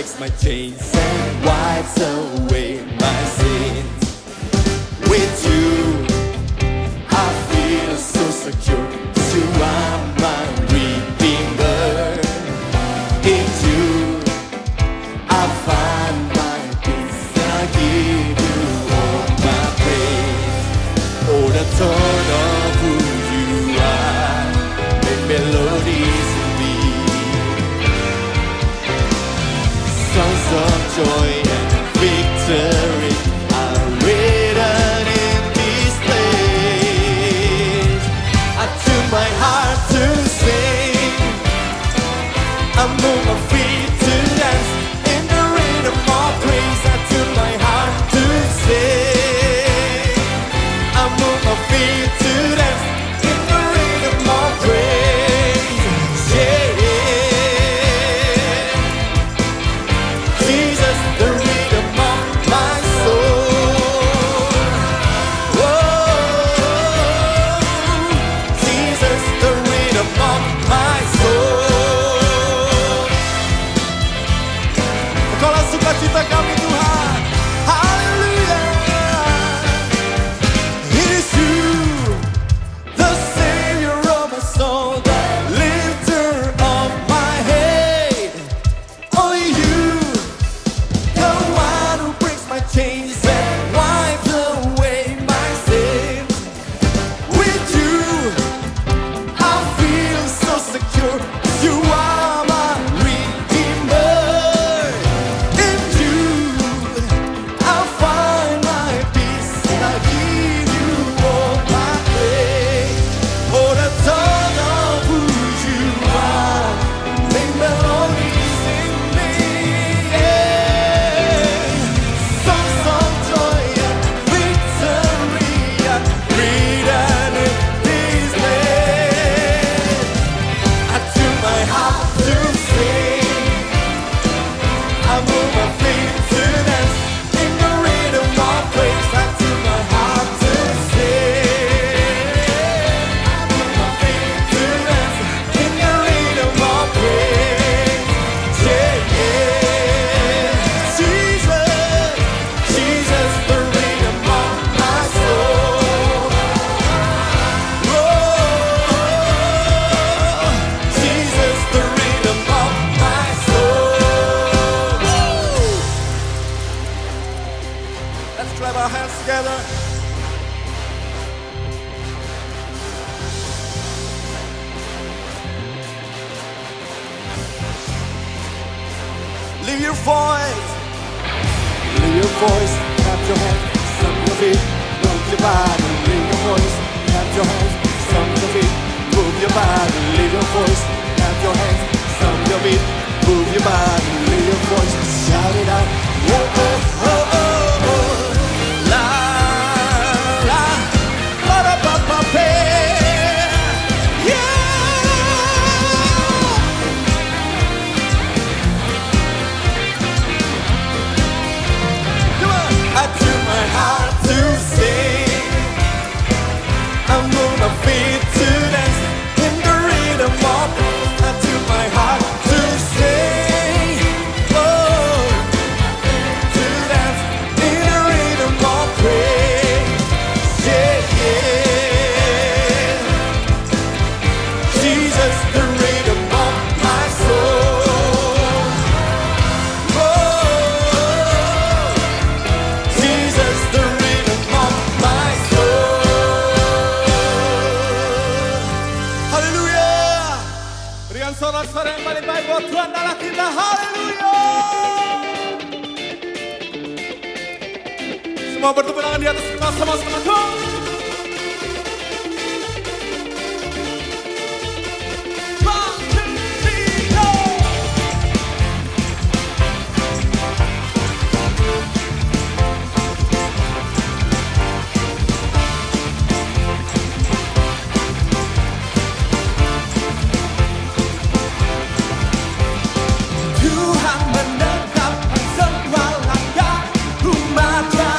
breaks my chains and wipes away my sins. With you, I feel so secure. 'Cause you are my redeemer. In you, I find my peace. I give you all my praise. Oh, the tone of who you are, the melodies in me, songs of joy and victory are written in this place. I tune my heart to sing, I move my feet to dance in the rhythm of praise. I tune my heart to sing, I move my feet to dance in the rhythm of praise. Yeah, Jesus, the rhythm of my soul. Oh, Jesus, the rhythm of my soul. Engkaulah sukacita kami Tuhan. Haleluya. It is you, the Savior of my soul, the lifter of my head. Only you, the one who breaks my chains and wipes away my sins. With you, I feel so secure. 'Cause you are my redeemer. In you, I find my peace. And I give you all my praise. Oh, the thought of who you are, make melodies in me. Yeah. Songs of joy and victory are written in this place. I tune my heart to sing, I move my feet to dance in the rhythm of praise. I tune my heart to sing, I move my feet to dance in the rhythm of praise. Yeah, yeah. Jesus, Jesus, the rhythm of my soul. Oh, Jesus, the rhythm of my soul. Let's clap our hands together. Lift your voice. Lift your voice. Clap your hands. Stomp your feet. Move your body. Lift your voice. Clap your hands. Stomp your feet. Move your body. Lift your voice. Clap your hands. Stomp your feet. Move your body. Lift your voice. Shout it out. Oh, oh, oh, oh, oh. La, la, la, da, ba, ba, pe. Yeah. Come on. I tune my heart to sing, I move my feet to dance in the rhythm of praise. I tune my heart to sing, oh, to dance in the rhythm of praise. Yeah, yeah. Jesus, the rhythm of my soul. Oh, Jesus, the rhythm of my soul. Haleluya. Berikan sorak-sorai yang paling baik buat Tuhan dalam kita. Haleluya. Semua bertepuk tangan di atas kita sama-sama. Tuhan. One, two, three, go. Tuhan menetapkan segala langkah umatnya.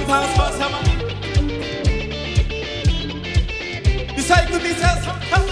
tepuk tangan sama-sama. Bisa ikuti saya sama-sama.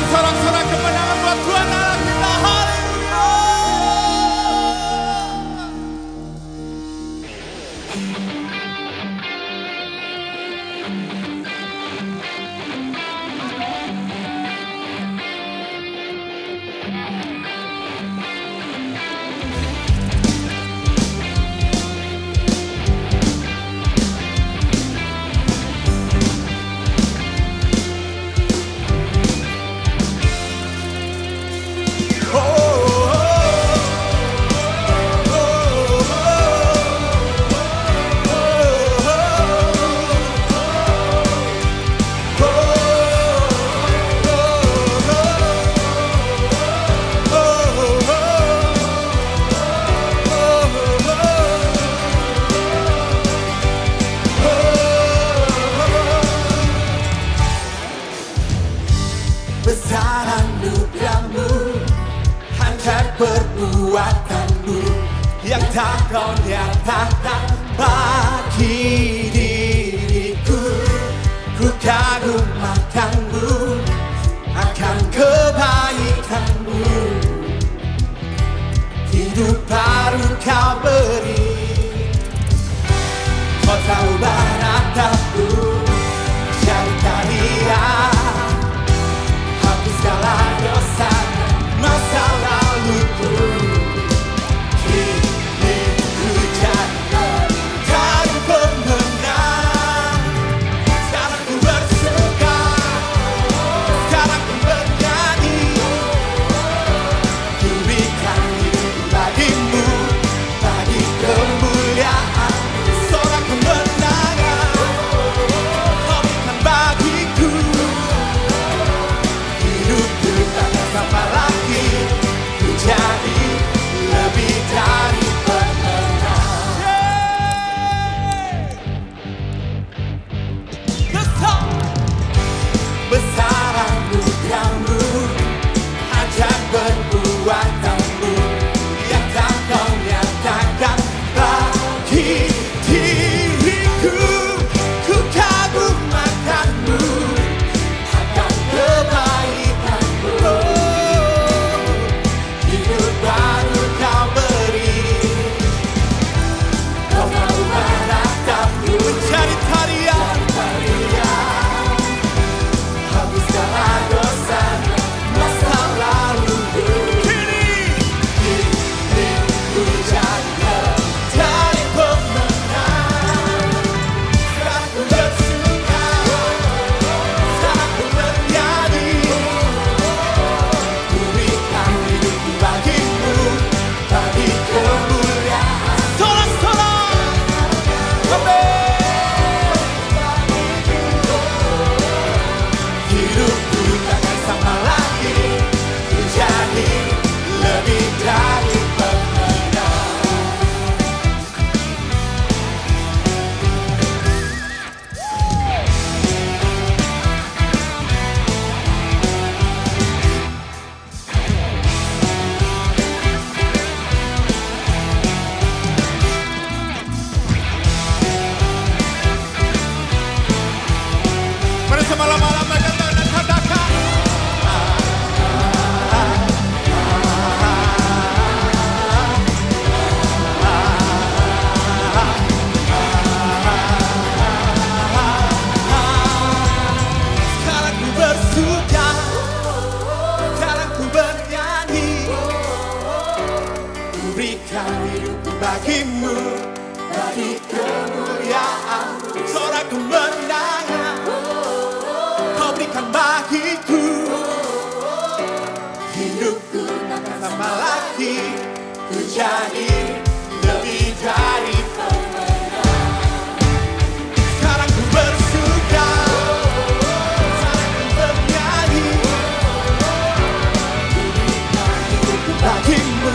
Sorak-sorak kemenangan buat Tuhan Allah kita. Haleluya. Besar anugerahmu, hancar perbuatanmu yang tak kau nyatakan bagi diriku. Ku kagum akanmu, akan kebaikanmu. Hidup baru kau beri, kau tahu barakatku, cerita dia. Segala dosa masa laluku, kini ku jadi pemenang. Sekarang ku bersuka jadi lebih dari pemenang. Sekarang ku bersuka, sekarang ku bernyanyi bagimu,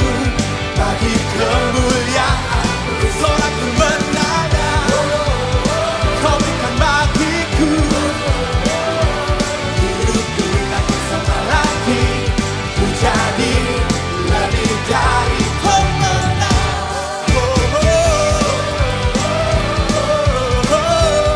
bagi kemuliaan. Sorakku bernada, kau berikan bagiku. Hidupku tak sama lagi, ku jadi lebih dari pemenang. Oh, oh, oh, oh,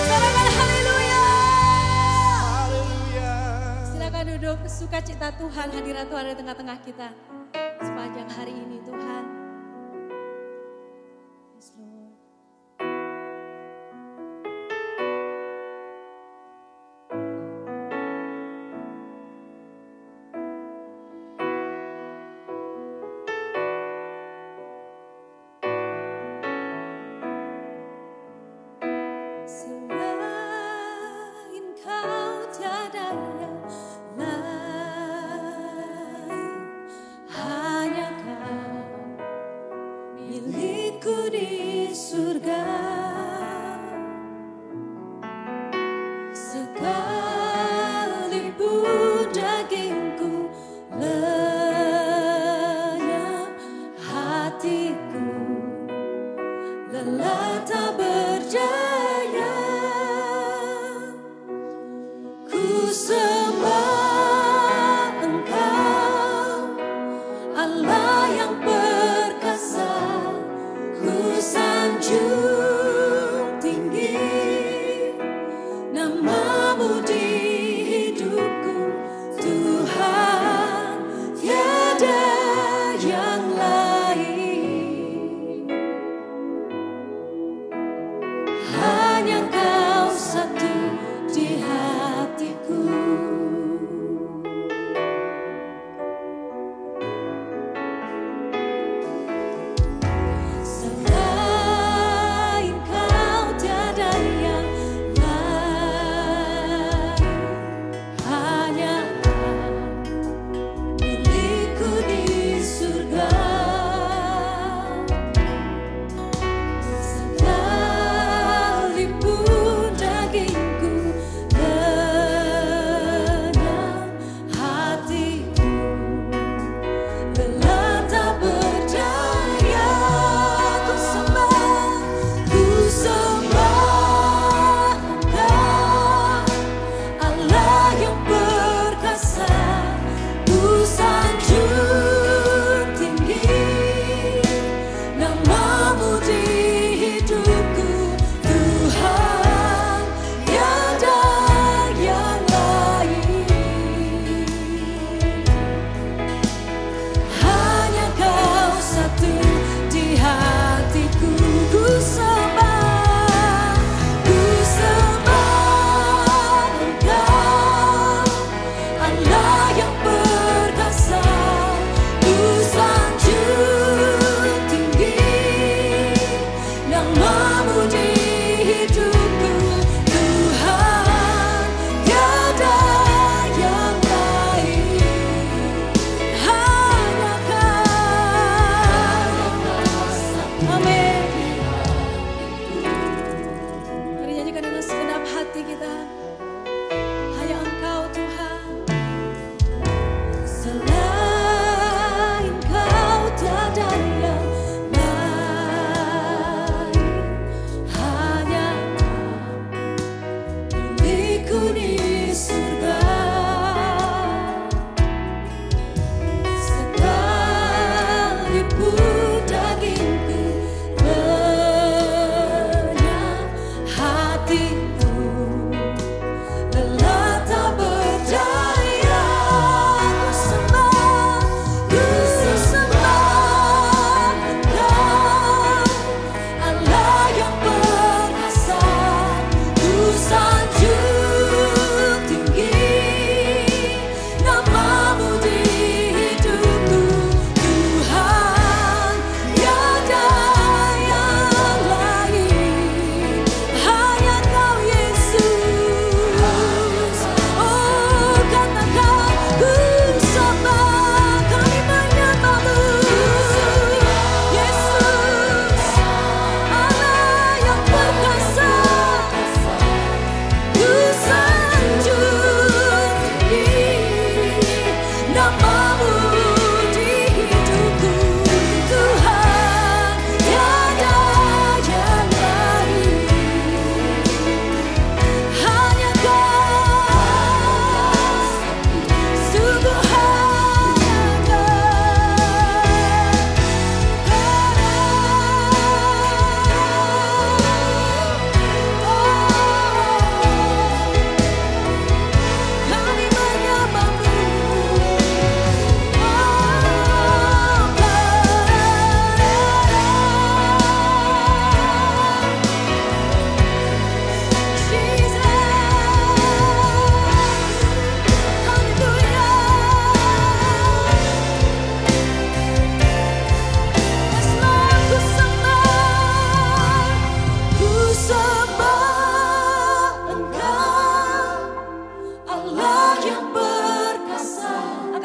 Sorakan haleluya. haleluya. Silakan duduk, sukacita Tuhan, hadirat Tuhan ada di tengah-tengah kita sepanjang hari ini Tuhan. Yes, Lord. Selain kau tiada yang lain, hanya kau milikku di surga. Sekalipun dagingku lenyap, hatiku lelah tak berdaya. Ku sembah Engkau, Allah yang perkasa. Ku sanjung tinggi namamu di hidupku, Tuhan, tiada yang lain. Hanya Kau satu di hatiku.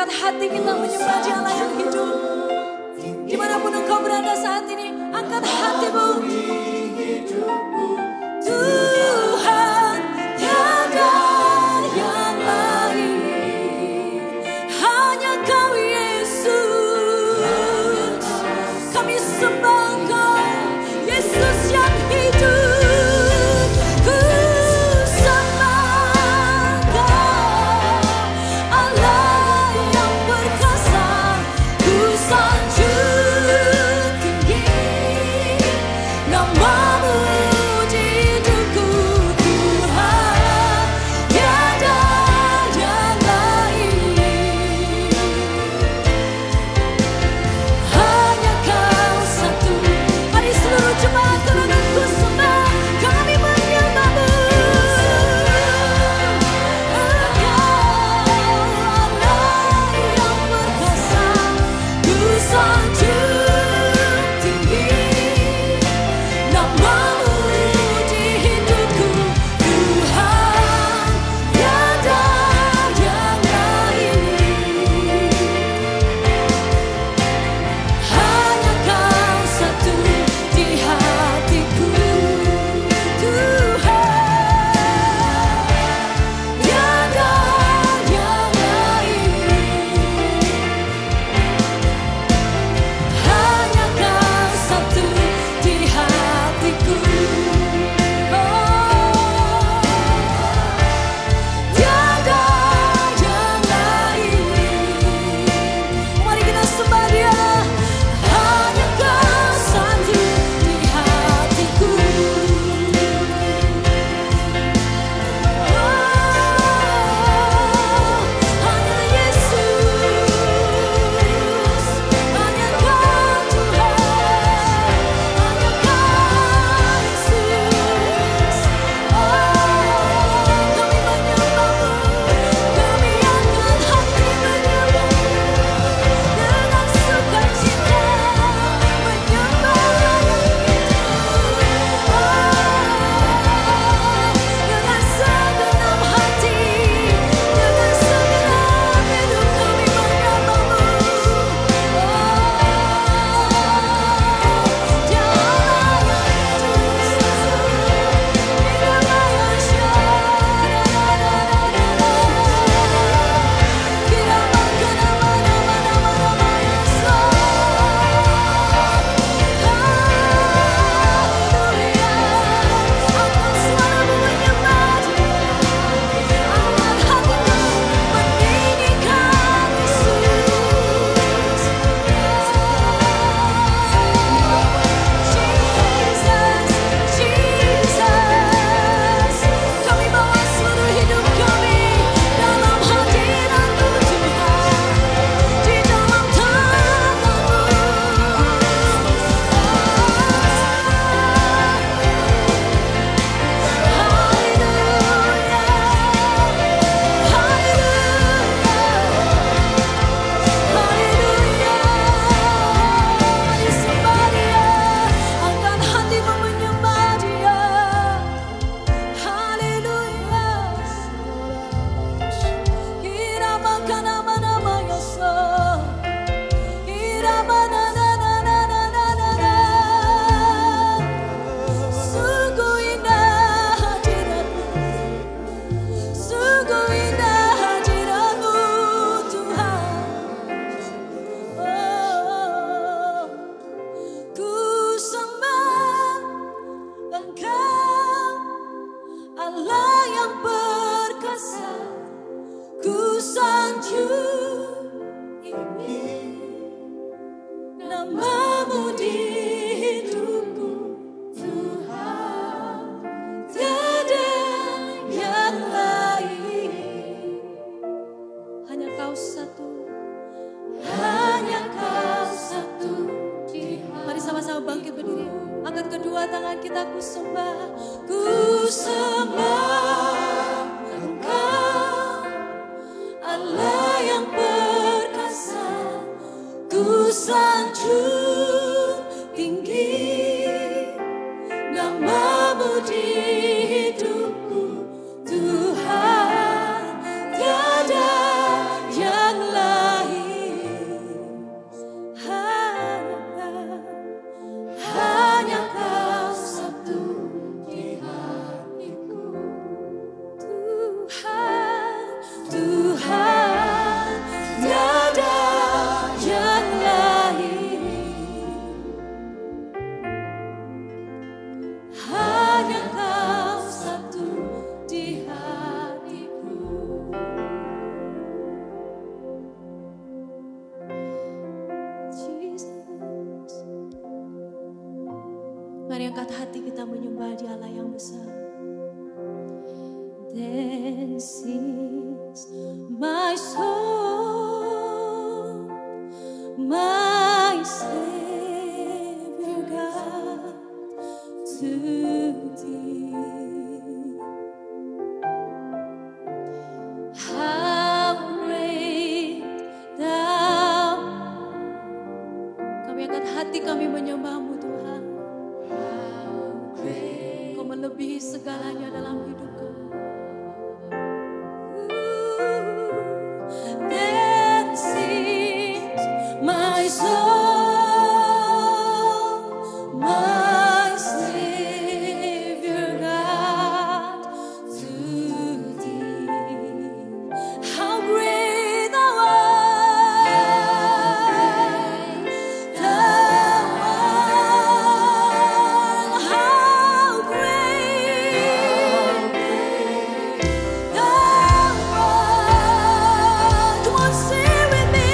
angkat hati kita menyembah Dia Allah yang hidup. Dimanapun engkau berada saat ini, angkat hatimu. Tuhan, tiada yang lain, hanya Kau Yesus. Kami sembah Kau, Yesus yang hidup. Ku sembah Kau, Allah yang perkasa. Ku sanjung tinggi nama-Mu di hidupku, Tuhan, tiada yang lain, hanya Kau satu. Mari seluruh jemaat golongan ku sembah, kami menyembah-Mu. Engkau Allah yang perkasa, ku sanjung tinggi nama-Mu di hidupku, Tuhan, tiada yang lain, hanya Kau satu di hatiku, Tuhan, tiada yang lain, hanya Kau satu di hatiku. Tiada yang lain. Mari kita sembah Dia. Hanya Kau satu di hatiku. Hanya Yesus, hanya Kau Tuhan, hanya Kau Yesus. Kami menyembah-Mu, kami angkat hati menyembah-Mu dengan sukacita, menyembah dengan segenap hati, dengan segenap hidup kami menyembah-Mu. Kami bawa seluruh hidup kami dalam hadirat-Mu Tuhan, di dalam tangan-Mu. Haleluya, mari sembah Dia, angkat hatimu menyembah Dia. Haleluya. Irama kana mana yasa, irama na na na na na na na na. Sungguh indah hadirat-Mu, sungguh indah hadirat-Mu Tuhan. Oh, ku sembah Engkau, Allah yang perkasa. Ku sanjung tinggi nama-Mu di hidupku, Tuhan, tiada yang lain, hanya Kau satu, hanya Kau satu di hatiku. Mari sama-sama bangkit berdiri, angkat kedua tangan kita, ku sembah Engkau, Allah yang perkasa. Ku sanjung tinggi nama-Mu di hidupku, Tuhan, tiada yang lain. menyembah Dialah yang besar. This is my soul, my Savior God, to Thee. How great Thou. Kami angkat hati kami menyembah-Mu Tuhan. Kau melebihi segalanya dalam hidupku. This is my soul, my Savior God, to Thee. How great Thou art, Thou art. How great Thou art. Come on, sing with me.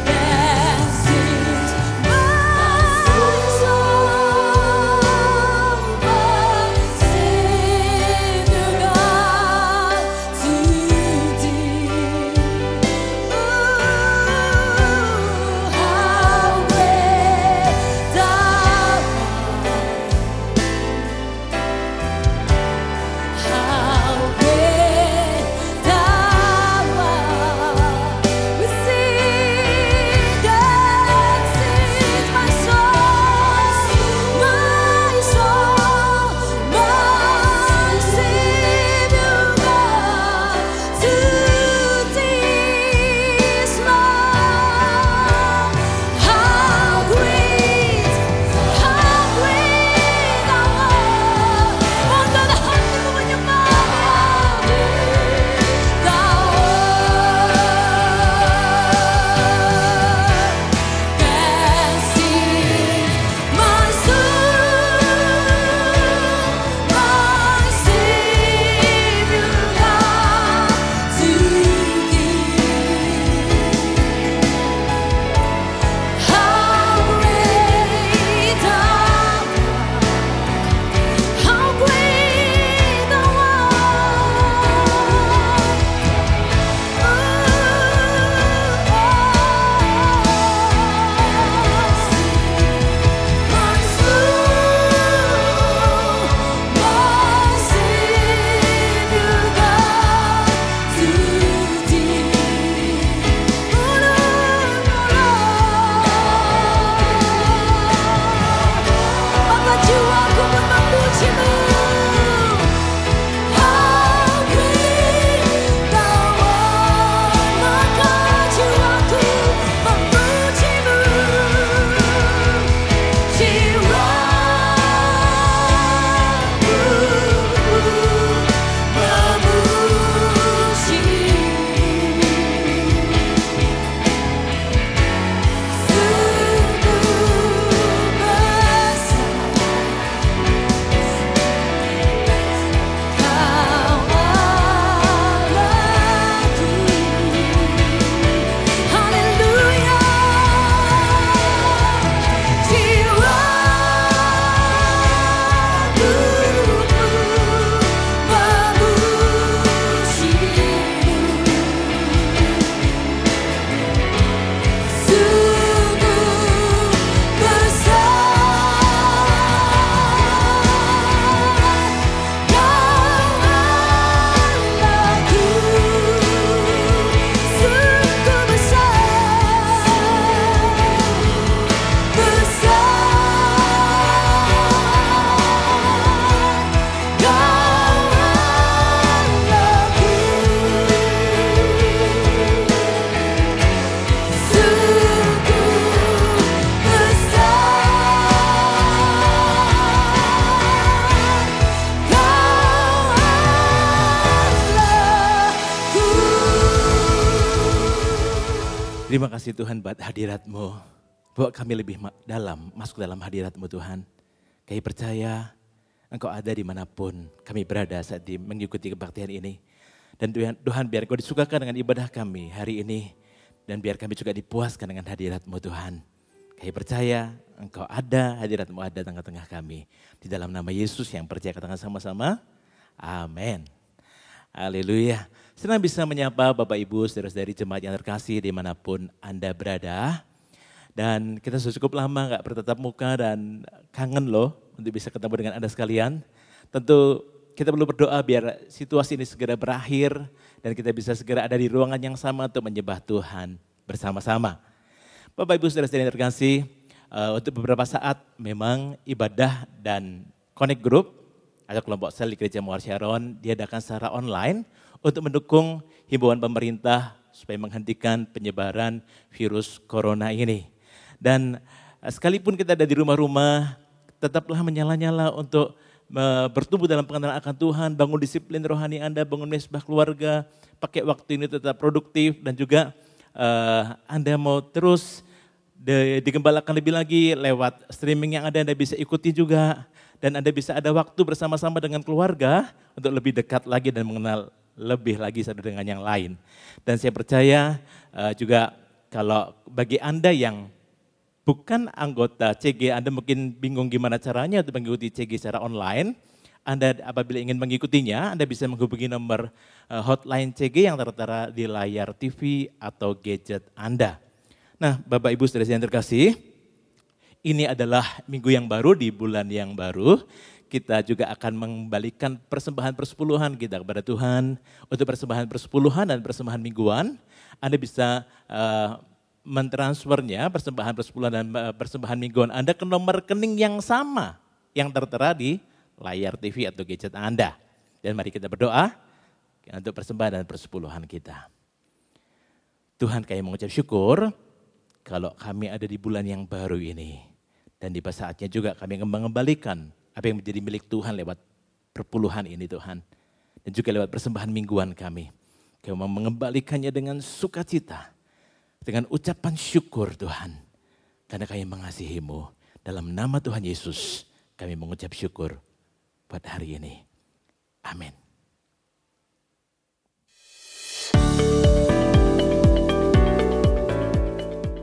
This is my soul, my Savior God, to Thee. How great Thou art. How great Thou art. We sing, this is my soul, my Savior God, to Thee is love. How great Thou art. Angkat hatimu menyembah Thou art. This is my soul, my Savior God, to Thee. How great Thou art. How great Thou Maka jiwaku pun memuji-Mu. How great Thou art. Maka jiwaku memuji-Mu. Jiwaku memuji. Terima kasih Tuhan buat hadirat-Mu. Bawa kami lebih dalam, masuk dalam hadirat-Mu Tuhan. Kami percaya Engkau ada dimanapun kami berada saat mengikuti kebaktian ini. Dan Tuhan biar Engkau disukakan dengan ibadah kami hari ini. Dan biar kami juga dipuaskan dengan hadirat-Mu Tuhan. Kami percaya Engkau ada, hadirat-Mu ada tengah-tengah kami. Di dalam nama Yesus yang percaya katakan sama-sama, amin. Haleluya. Senang bisa menyapa Bapak Ibu, saudara-saudari jemaat yang terkasih dimanapun Anda berada. Dan kita sudah cukup lama gak bertatap muka dan kangen loh untuk bisa ketemu dengan Anda sekalian. Tentu kita perlu berdoa biar situasi ini segera berakhir dan kita bisa segera ada di ruangan yang sama untuk menyembah Tuhan bersama-sama. Bapak Ibu saudara-saudari yang terkasih, untuk beberapa saat memang ibadah dan connect group atau kelompok sel di Gereja Muar Sharon diadakan secara online untuk mendukung himbauan pemerintah supaya menghentikan penyebaran virus corona ini. Dan sekalipun kita ada di rumah-rumah, tetaplah menyala-nyala untuk bertumbuh dalam pengenalan akan Tuhan, bangun disiplin rohani Anda, bangun mesbah keluarga, pakai waktu ini tetap produktif dan juga Anda mau terus digembalakan lebih lagi lewat streaming yang ada Anda bisa ikuti juga. Dan Anda bisa ada waktu bersama-sama dengan keluarga untuk lebih dekat lagi dan mengenal lebih lagi satu dengan yang lain. Dan saya percaya juga kalau bagi Anda yang bukan anggota CG, Anda mungkin bingung gimana caranya untuk mengikuti CG secara online. Anda apabila ingin mengikutinya, Anda bisa menghubungi nomor hotline CG yang tertera di layar TV atau gadget Anda. Nah, Bapak Ibu saudara yang terkasih, ini adalah minggu yang baru di bulan yang baru. Kita juga akan mengembalikan persembahan persepuluhan kita kepada Tuhan. Untuk persembahan persepuluhan dan persembahan mingguan, Anda bisa mentransfernya persembahan persepuluhan dan persembahan mingguan Anda ke nomor rekening yang sama yang tertera di layar TV atau gadget Anda. Dan mari kita berdoa untuk persembahan dan persepuluhan kita. Tuhan, kami mengucap syukur kalau kami ada di bulan yang baru ini. Dan di saatnya juga kami mengembalikan apa yang menjadi milik Tuhan lewat perpuluhan ini Tuhan. Dan juga lewat persembahan mingguan kami. Kami mau mengembalikannya dengan sukacita. Dengan ucapan syukur Tuhan. Karena kami mengasihi-Mu. Dalam nama Tuhan Yesus kami mengucap syukur buat hari ini. Amin.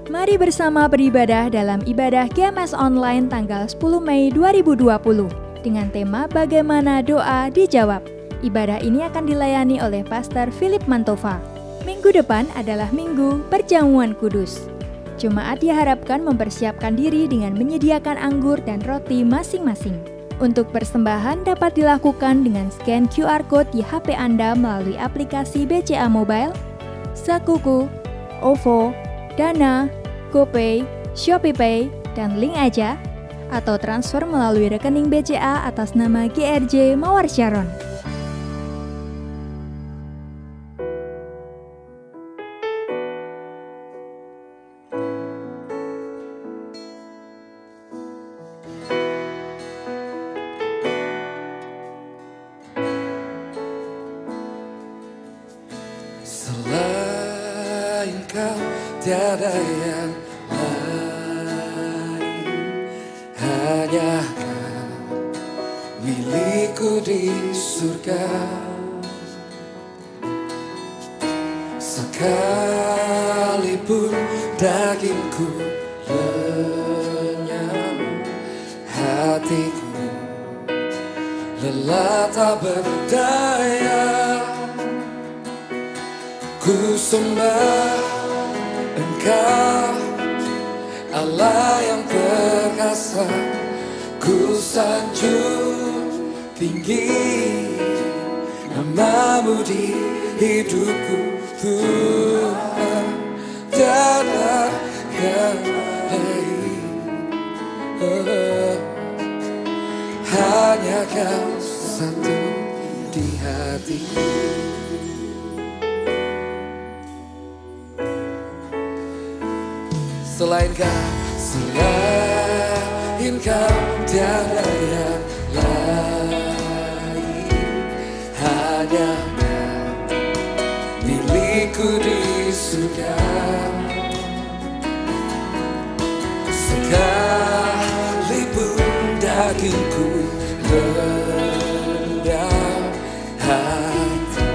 Mari bersama beribadah dalam ibadah GMS Online tanggal 10 Mei 2020 dengan tema Bagaimana Doa Dijawab. Ibadah ini akan dilayani oleh Pastor Philip Mantova. Minggu depan adalah Minggu Perjamuan Kudus. Jemaat diharapkan mempersiapkan diri dengan menyediakan anggur dan roti masing-masing. Untuk persembahan dapat dilakukan dengan scan QR Code di HP Anda melalui aplikasi BCA Mobile, Sakuku, OVO, Dana, GoPay, ShopeePay, dan Link Aja, atau transfer melalui rekening BCA atas nama GRJ Mawar Sharon. Selain Kau tiada yang lain, hanya Kau milikku di surga. Sekalipun dagingku lenyap, hatiku lelah tak berdaya. Ku sembah Engkau, Allah yang perkasa. Ku sanjung tinggi nama-Mu di hidupku, Tuhan. Tiada yang lain, hanya Kau satu di hatiku. Selain Kau tiada yang lain, hanya Kau milikku di surga. Sekalipun dagingku rendam, hatiku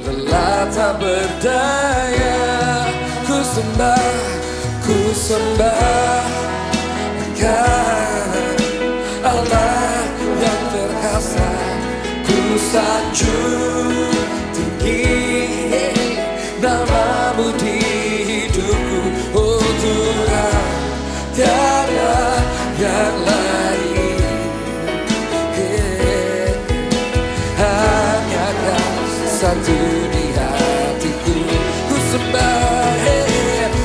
lelah tak berdaya. Ku sembah sembah Engkau Allah yang perkasa. Ku sanjung tinggi nama-Mu di hidupku, oh Tuhan, tiada yang lain. Hanya Kau satu di hatiku. Ku sembah,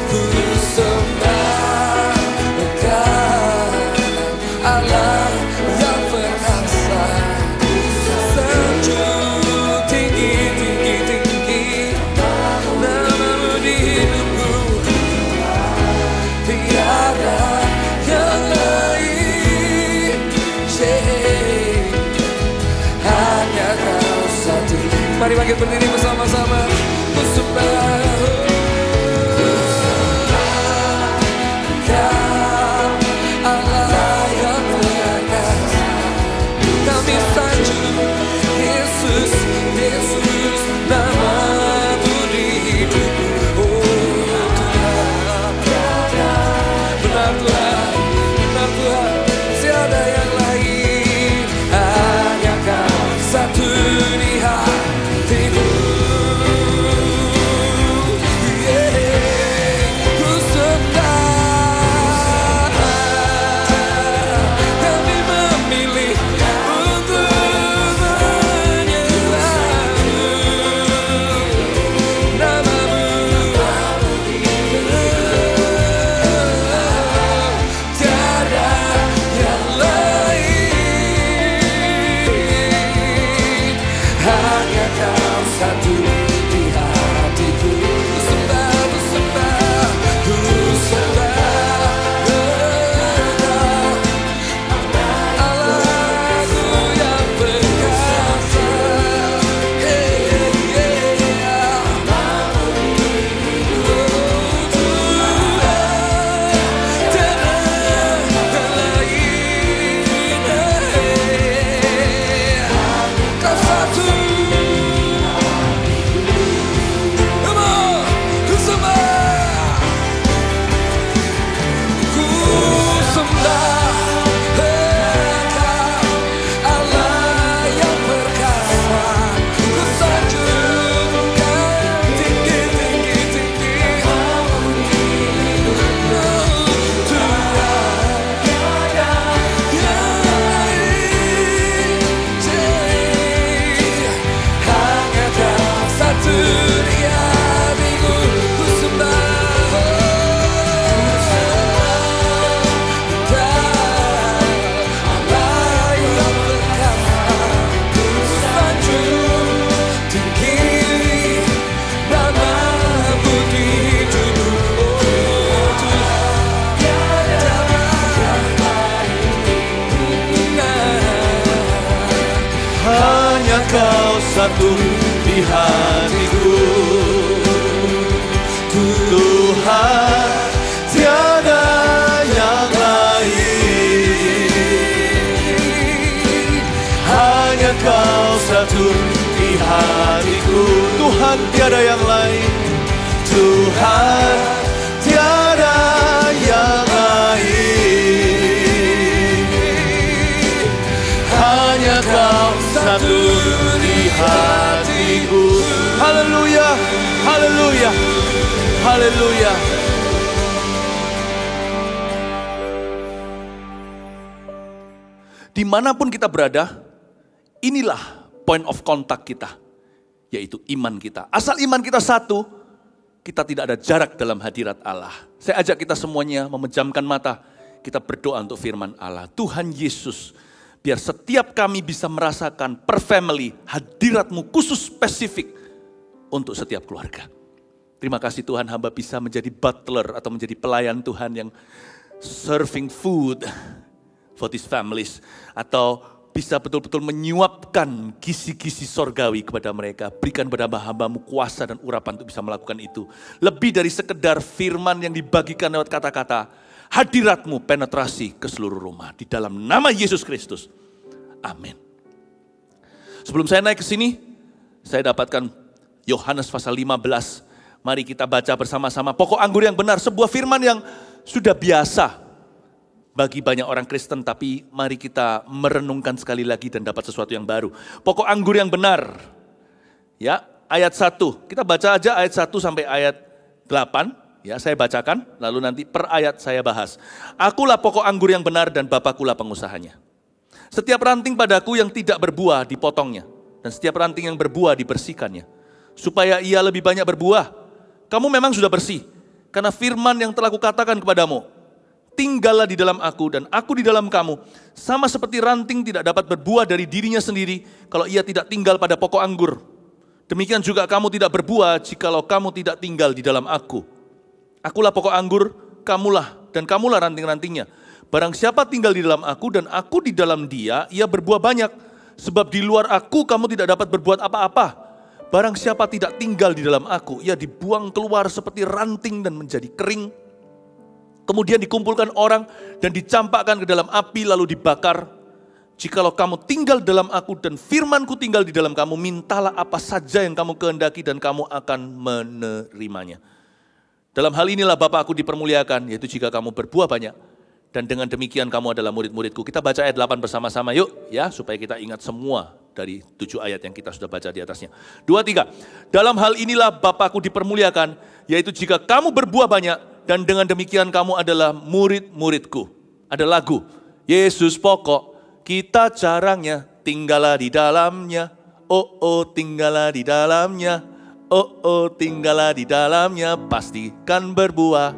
ku sembah Engkau Allah yang perkasa. Sanjung tinggi, tinggi, tinggi nama-Mu di hidupku, tiada yang lain. Hanya Kau satu. Mari bangkit berdiri bersama-sama. Ku sembah Engkau Allah yang perkasa. Kami sanjung Yesus, Yesus nama-Mu di hidupku, oh Tuhan. Benar Tuhan, benar Tuhan, tiada yang lain. Hanya Kau satu di hatiku. Ku sembah, kami memilih untuk menyembah-Mu. Nama-Mu tiada yang lain. Hanya Kau satu di hatiku. Ku sembah, ku sembah, ku sembah Engkau Allah-Ku yang perkasa. Kau satu. Come on, ku sembah, ku sembah Engkau Allah yang perkasa. Ku sanjung Engkau tinggi, tinggi, tinggi. Oh Tuhan, tiada yang lain. Hanya Kau satu di hatiku. Ku sembah Allah yang perkasa. Ku sanjung tinggi nama-Mu di hidupku, oh Tuhan, tiada yang lain. Hanya Kau satu di hatiku, Tuhan, tiada yang lain. Hanya Kau satu di hatiku, Tuhan, tiada yang lain. Tuhan, tiada yang lain. Hanya Kau satu di hatiku. Haleluya, haleluya, haleluya. Dimanapun kita berada, inilah point of contact kita, yaitu iman kita. Asal iman kita satu, kita tidak ada jarak dalam hadirat Allah. Saya ajak kita semuanya memejamkan mata, kita berdoa untuk firman Allah. Tuhan Yesus, biar setiap kami bisa merasakan per family hadirat-Mu khusus spesifik untuk setiap keluarga. Terima kasih Tuhan, hamba bisa menjadi butler atau menjadi pelayan Tuhan yang serving food for these families. Atau bisa betul-betul menyuapkan kisi-kisi sorgawi kepada mereka. Berikan kepada hamba-Mu kuasa dan urapan untuk bisa melakukan itu. Lebih dari sekedar firman yang dibagikan lewat kata-kata. Hadirat-Mu penetrasi ke seluruh rumah. Di dalam nama Yesus Kristus. Amin. Sebelum saya naik ke sini, saya dapatkan Yohanes pasal 15. Mari kita baca bersama-sama. Pokok anggur yang benar, sebuah firman yang sudah biasa bagi banyak orang Kristen, tapi mari kita merenungkan sekali lagi dan dapat sesuatu yang baru. Pokok anggur yang benar. Ya, ayat 1. Kita baca aja ayat 1 sampai ayat 8. Ya, saya bacakan, lalu nanti per ayat saya bahas. Akulah pokok anggur yang benar dan Bapakulah pengusahanya. Setiap ranting padaku yang tidak berbuah dipotongnya, dan setiap ranting yang berbuah dibersihkannya, supaya ia lebih banyak berbuah. Kamu memang sudah bersih, karena firman yang telah kukatakan kepadamu. Tinggallah di dalam aku dan aku di dalam kamu. Sama seperti ranting tidak dapat berbuah dari dirinya sendiri kalau ia tidak tinggal pada pokok anggur. Demikian juga kamu tidak berbuah jikalau kamu tidak tinggal di dalam aku. Akulah pokok anggur, kamulah dan kamulah ranting-rantingnya. Barang siapa tinggal di dalam aku dan aku di dalam dia, ia berbuah banyak. Sebab di luar aku kamu tidak dapat berbuat apa-apa. Barang siapa tidak tinggal di dalam aku, ia dibuang keluar seperti ranting dan menjadi kering. Kemudian dikumpulkan orang dan dicampakkan ke dalam api lalu dibakar. Jikalau kamu tinggal dalam aku dan firmanku tinggal di dalam kamu, mintalah apa saja yang kamu kehendaki dan kamu akan menerimanya. Dalam hal inilah Bapa aku dipermuliakan, yaitu jika kamu berbuah banyak. Dan dengan demikian kamu adalah murid-muridku. Kita baca ayat 8 bersama-sama yuk, ya, supaya kita ingat semua dari 7 ayat yang kita sudah baca di atasnya. 2, 3. Dalam hal inilah Bapakku dipermuliakan, yaitu jika kamu berbuah banyak, dan dengan demikian kamu adalah murid-muridku. Ada lagu, Yesus pokok, kita carangnya, tinggallah di dalamnya. Oh, tinggallah di dalamnya. Oh, tinggallah di dalamnya, pastikan berbuah.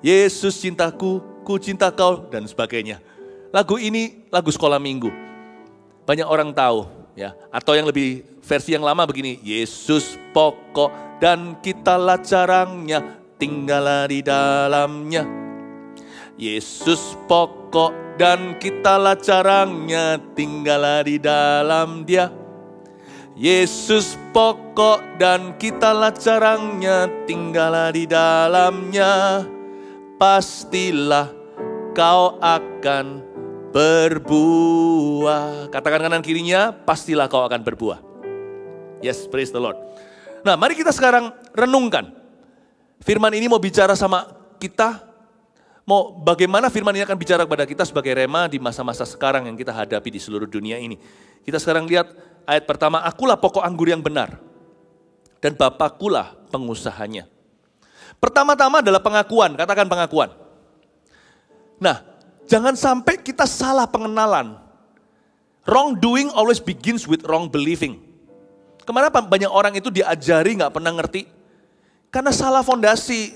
Yesus cintaku, ku cinta kau, dan sebagainya. Lagu ini lagu sekolah minggu. Banyak orang tahu, ya. Atau yang lebih versi yang lama begini, Yesus pokok dan kitalah carangnya, tinggallah di dalamnya. Yesus pokok dan kitalah carangnya, tinggallah di dalam dia. Yesus pokok dan kitalah carangnya, tinggallah di dalamnya. Pastilah kau akan berbuah. Katakan kanan kirinya, pastilah kau akan berbuah. Yes, praise the Lord. Nah, mari kita sekarang renungkan. Firman ini mau bicara sama kita. Mau bagaimana firman ini akan bicara kepada kita sebagai rema di masa-masa sekarang yang kita hadapi di seluruh dunia ini. Kita sekarang lihat ayat pertama, akulah pokok anggur yang benar. Dan Bapakulah pengusahanya. Pertama-tama adalah pengakuan, katakan pengakuan. Nah, jangan sampai kita salah pengenalan. Wrong doing always begins with wrong believing. Kemana banyak orang itu diajari gak pernah ngerti? Karena salah fondasi.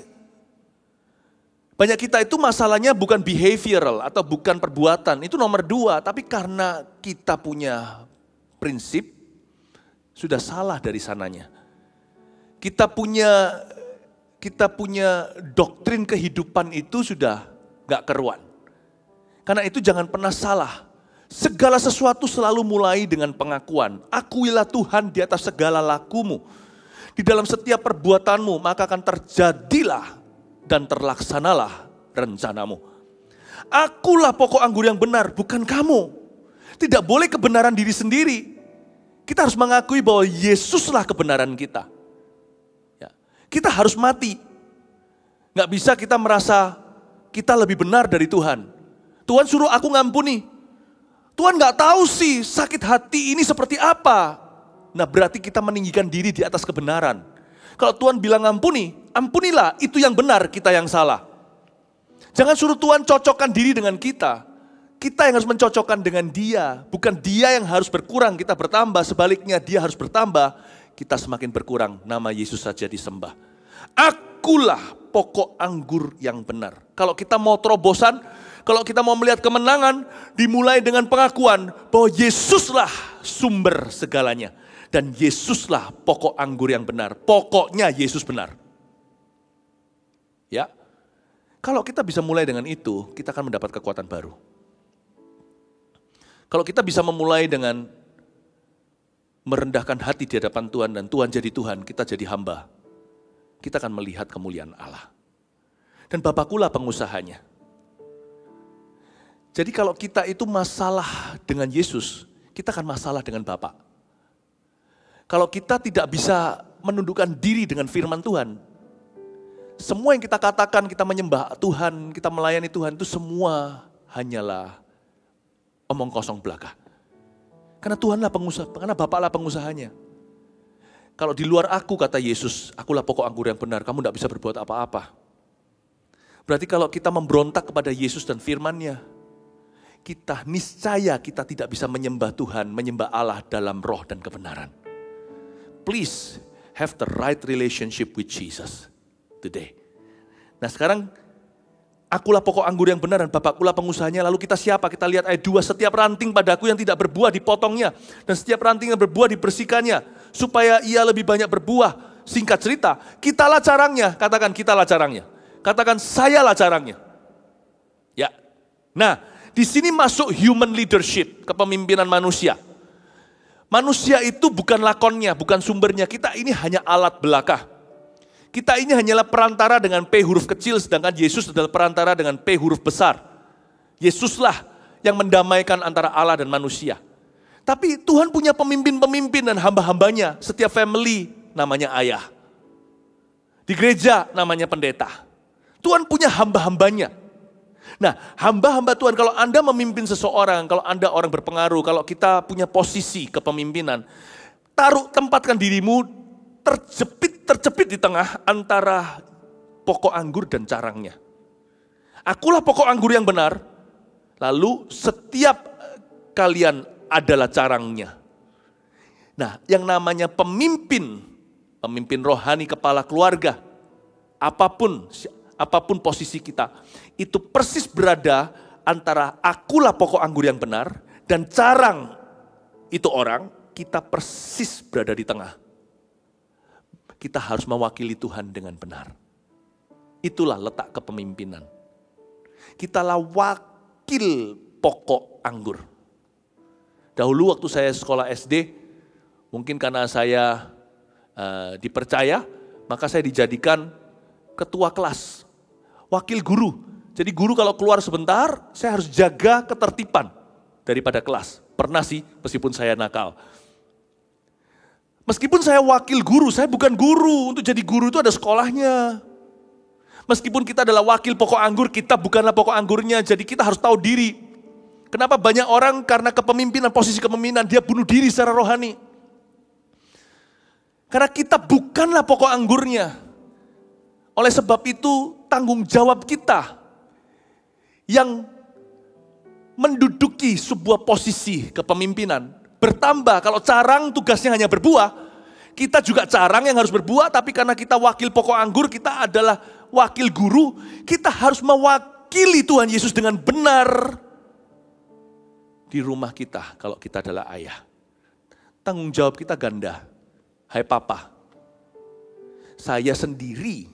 Banyak kita itu masalahnya bukan behavioral atau bukan perbuatan, itu nomor 2. Tapi karena kita punya prinsip, sudah salah dari sananya. Kita punya doktrin kehidupan itu sudah gak keruan. Karena itu jangan pernah salah. Segala sesuatu selalu mulai dengan pengakuan. Akuilah Tuhan di atas segala lakumu. Di dalam setiap perbuatanmu maka akan terjadilah dan terlaksanalah rencanamu. Akulah pokok anggur yang benar, bukan kamu. Tidak boleh kebenaran diri sendiri. Kita harus mengakui bahwa Yesuslah kebenaran kita. Kita harus mati. Gak bisa kita merasa kita lebih benar dari Tuhan. Tuhan suruh aku ngampuni. Tuhan gak tahu sih sakit hati ini seperti apa. Nah, berarti kita meninggikan diri di atas kebenaran. Kalau Tuhan bilang ngampuni, ampunilah, itu yang benar, kita yang salah. Jangan suruh Tuhan cocokkan diri dengan kita. Kita yang harus mencocokkan dengan Dia. Bukan Dia yang harus berkurang, kita bertambah. Sebaliknya Dia harus bertambah, kita semakin berkurang. Nama Yesus saja disembah. Akulah pokok anggur yang benar. Kalau kita mau terobosan, kalau kita mau melihat kemenangan, dimulai dengan pengakuan bahwa Yesuslah sumber segalanya. Dan Yesuslah pokok anggur yang benar. Pokoknya Yesus benar. Ya, kalau kita bisa mulai dengan itu, kita akan mendapat kekuatan baru. Kalau kita bisa memulai dengan merendahkan hati di hadapan Tuhan dan Tuhan jadi Tuhan, kita jadi hamba. Kita akan melihat kemuliaan Allah. Dan Bapakulah pengusahanya. Jadi kalau kita itu masalah dengan Yesus, kita akan masalah dengan Bapa. Kalau kita tidak bisa menundukkan diri dengan firman Tuhan, semua yang kita katakan, kita menyembah Tuhan, kita melayani Tuhan, itu semua hanyalah omong kosong belaka. Karena Tuhanlah pengusaha, karena Bapaklah pengusahanya. Kalau di luar aku, kata Yesus, akulah pokok anggur yang benar, kamu tidak bisa berbuat apa-apa. Berarti kalau kita memberontak kepada Yesus dan firman-Nya, kita niscaya kita tidak bisa menyembah Tuhan, menyembah Allah dalam roh dan kebenaran. Please have the right relationship with Jesus today. Nah sekarang, akulah pokok anggur yang benar dan Bapakkulah pengusahanya. Lalu kita siapa? Kita lihat ayat 2, setiap ranting padaku yang tidak berbuah dipotongnya, dan setiap ranting yang berbuah dibersihkannya, supaya ia lebih banyak berbuah. Singkat cerita, kitalah carangnya. Katakan kitalah carangnya. Katakan sayalah carangnya. Ya. Nah, di sini masuk human leadership, kepemimpinan manusia. Manusia itu bukan lakonnya, bukan sumbernya. Kita ini hanya alat belaka. Kita ini hanyalah perantara dengan P huruf kecil, sedangkan Yesus adalah perantara dengan P huruf besar. Yesuslah yang mendamaikan antara Allah dan manusia. Tapi Tuhan punya pemimpin-pemimpin dan hamba-hambanya. Setiap family namanya ayah. Di gereja namanya pendeta. Tuhan punya hamba-hambanya. Nah, hamba-hamba Tuhan, kalau Anda memimpin seseorang, kalau Anda orang berpengaruh, kalau kita punya posisi kepemimpinan, tempatkan dirimu terjepit di tengah antara pokok anggur dan carangnya. Akulah pokok anggur yang benar, lalu setiap kalian adalah carangnya. Nah, yang namanya pemimpin rohani, kepala keluarga, apapun posisi kita, itu persis berada antara akulah pokok anggur yang benar dan carang itu orang, kita persis berada di tengah. Kita harus mewakili Tuhan dengan benar. Itulah letak kepemimpinan. Kitalah wakil pokok anggur. Dahulu waktu saya sekolah SD, mungkin karena saya dipercaya, maka saya dijadikan ketua kelas, wakil guru. Jadi guru kalau keluar sebentar, saya harus jaga ketertiban daripada kelas. Pernah sih, meskipun saya nakal. Meskipun saya wakil guru, saya bukan guru. Untuk jadi guru itu ada sekolahnya. Meskipun kita adalah wakil pokok anggur, kita bukanlah pokok anggurnya. Jadi kita harus tahu diri. Kenapa banyak orang karena kepemimpinan, posisi kepemimpinan, dia bunuh diri secara rohani. Karena kita bukanlah pokok anggurnya. Oleh sebab itu tanggung jawab kita yang menduduki sebuah posisi kepemimpinan bertambah. Kalau carang tugasnya hanya berbuah, kita juga carang yang harus berbuah, tapi karena kita wakil pokok anggur, kita adalah wakil guru, kita harus mewakili Tuhan Yesus dengan benar di rumah kita kalau kita adalah ayah. Tanggung jawab kita ganda. Hai Papa, saya sendiri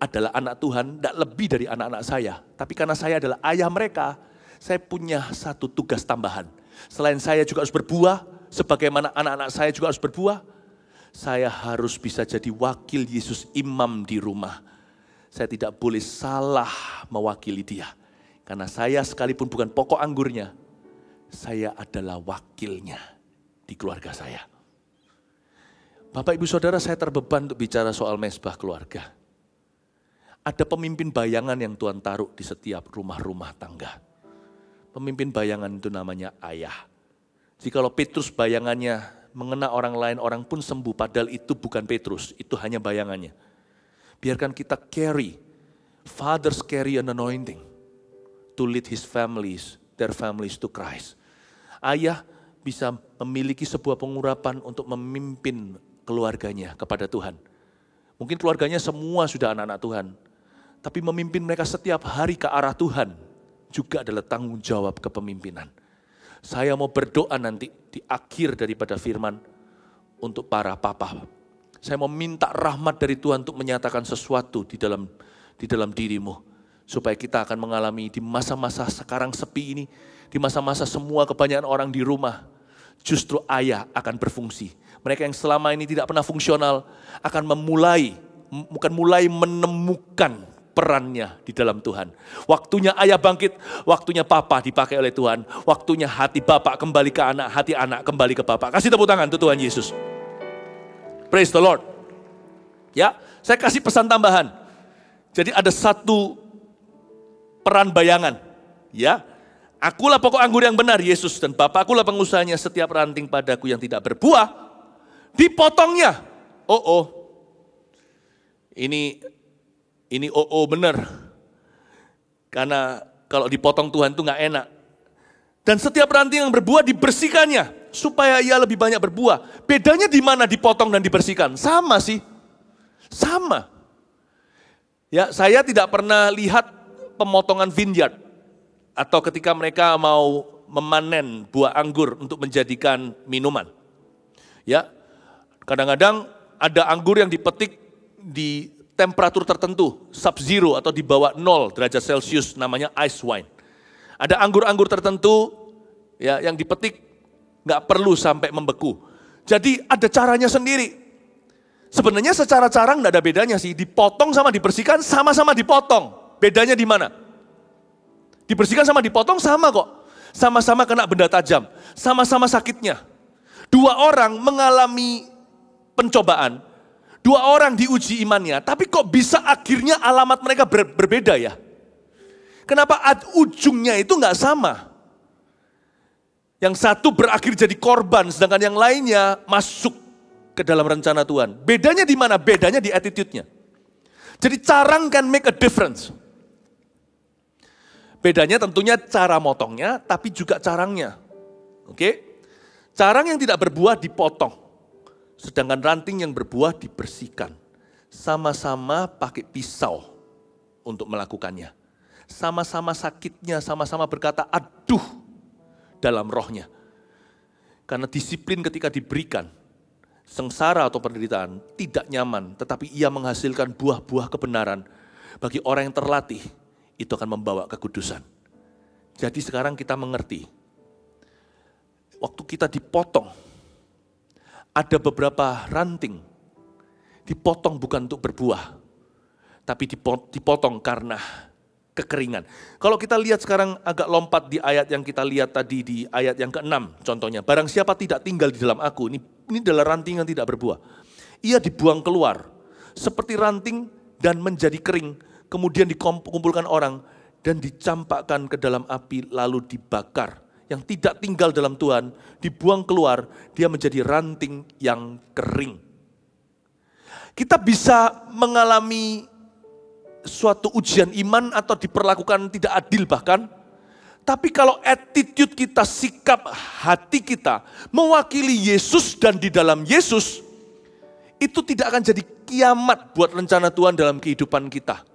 adalah anak Tuhan, tidak lebih dari anak-anak saya. Tapi karena saya adalah ayah mereka, saya punya satu tugas tambahan. Selain saya juga harus berbuah, sebagaimana anak-anak saya juga harus berbuah, saya harus bisa jadi wakil Yesus, imam di rumah. Saya tidak boleh salah mewakili dia. Karena saya sekalipun bukan pokok anggurnya, saya adalah wakilnya di keluarga saya. Bapak, Ibu, Saudara, saya terbeban untuk bicara soal mezbah keluarga. Ada pemimpin bayangan yang Tuhan taruh di setiap rumah-rumah tangga. Pemimpin bayangan itu namanya ayah. Jikalau Petrus bayangannya mengena orang lain, orang pun sembuh. Padahal itu bukan Petrus, itu hanya bayangannya. Biarkan kita carry, fathers carry an anointing to lead his families, their families to Christ. Ayah bisa memiliki sebuah pengurapan untuk memimpin keluarganya kepada Tuhan. Mungkin keluarganya semua sudah anak-anak Tuhan. Tapi memimpin mereka setiap hari ke arah Tuhan juga adalah tanggung jawab kepemimpinan. Saya mau berdoa nanti di akhir daripada firman untuk para papa. Saya mau minta rahmat dari Tuhan untuk menyatakan sesuatu di dalam dirimu. Supaya kita akan mengalami di masa-masa sekarang sepi ini, di masa-masa semua kebanyakan orang di rumah, justru ayah akan berfungsi. Mereka yang selama ini tidak pernah fungsional akan mulai menemukan perannya di dalam Tuhan. Waktunya ayah bangkit, waktunya papa dipakai oleh Tuhan. Waktunya hati bapak kembali ke anak, hati anak kembali ke bapak. Kasih tepuk tangan untuk Tuhan Yesus. Praise the Lord. Ya, saya kasih pesan tambahan. Jadi ada satu peran bayangan, ya. Akulah pokok anggur yang benar, Yesus, dan Bapakkulah pengusahanya. Setiap ranting padaku yang tidak berbuah, dipotongnya. Ini benar. Karena kalau dipotong Tuhan itu nggak enak. Dan setiap ranting yang berbuah dibersihkannya, supaya ia lebih banyak berbuah. Bedanya di mana dipotong dan dibersihkan? Sama sih, sama. Ya, saya tidak pernah lihat pemotongan vineyard. Atau ketika mereka mau memanen buah anggur untuk menjadikan minuman. Ya, kadang-kadang ada anggur yang dipetik di temperatur tertentu, sub-zero atau di bawah 0 derajat Celcius, namanya ice wine. Ada anggur-anggur tertentu ya yang dipetik nggak perlu sampai membeku. Jadi ada caranya sendiri. Sebenarnya secara cara nggak ada bedanya sih, dipotong sama dibersihkan sama-sama dipotong. Bedanya di mana? Dibersihkan sama dipotong sama kok. Sama-sama kena benda tajam. Sama-sama sakitnya. Dua orang mengalami pencobaan. Dua orang diuji imannya. Tapi kok bisa akhirnya alamat mereka berbeda ya? Kenapa ujungnya itu nggak sama? Yang satu berakhir jadi korban. Sedangkan yang lainnya masuk ke dalam rencana Tuhan. Bedanya di mana? Bedanya di attitude-nya. Jadi carang can make a difference. Bedanya tentunya cara motongnya, tapi juga carangnya. Oke? Carang yang tidak berbuah dipotong. Sedangkan ranting yang berbuah dibersihkan. Sama-sama pakai pisau untuk melakukannya. Sama-sama sakitnya, sama-sama berkata aduh dalam rohnya. Karena disiplin ketika diberikan, sengsara atau penderitaan tidak nyaman, tetapi ia menghasilkan buah-buah kebenaran. Bagi orang yang terlatih, itu akan membawa kekudusan. Jadi sekarang kita mengerti, waktu kita dipotong, ada beberapa ranting, dipotong bukan untuk berbuah, tapi dipotong karena kekeringan. Kalau kita lihat sekarang agak lompat di ayat yang kita lihat tadi di ayat yang ke-6 contohnya. Barang siapa tidak tinggal di dalam aku, ini adalah ranting yang tidak berbuah. Ia dibuang keluar, seperti ranting dan menjadi kering. Kemudian dikumpulkan orang dan dicampakkan ke dalam api lalu dibakar. Yang tidak tinggal dalam Tuhan dibuang keluar, dia menjadi ranting yang kering. Kita bisa mengalami suatu ujian iman atau diperlakukan tidak adil bahkan. Tapi kalau attitude kita, sikap hati kita mewakili Yesus dan di dalam Yesus, itu tidak akan jadi kiamat buat rencana Tuhan dalam kehidupan kita.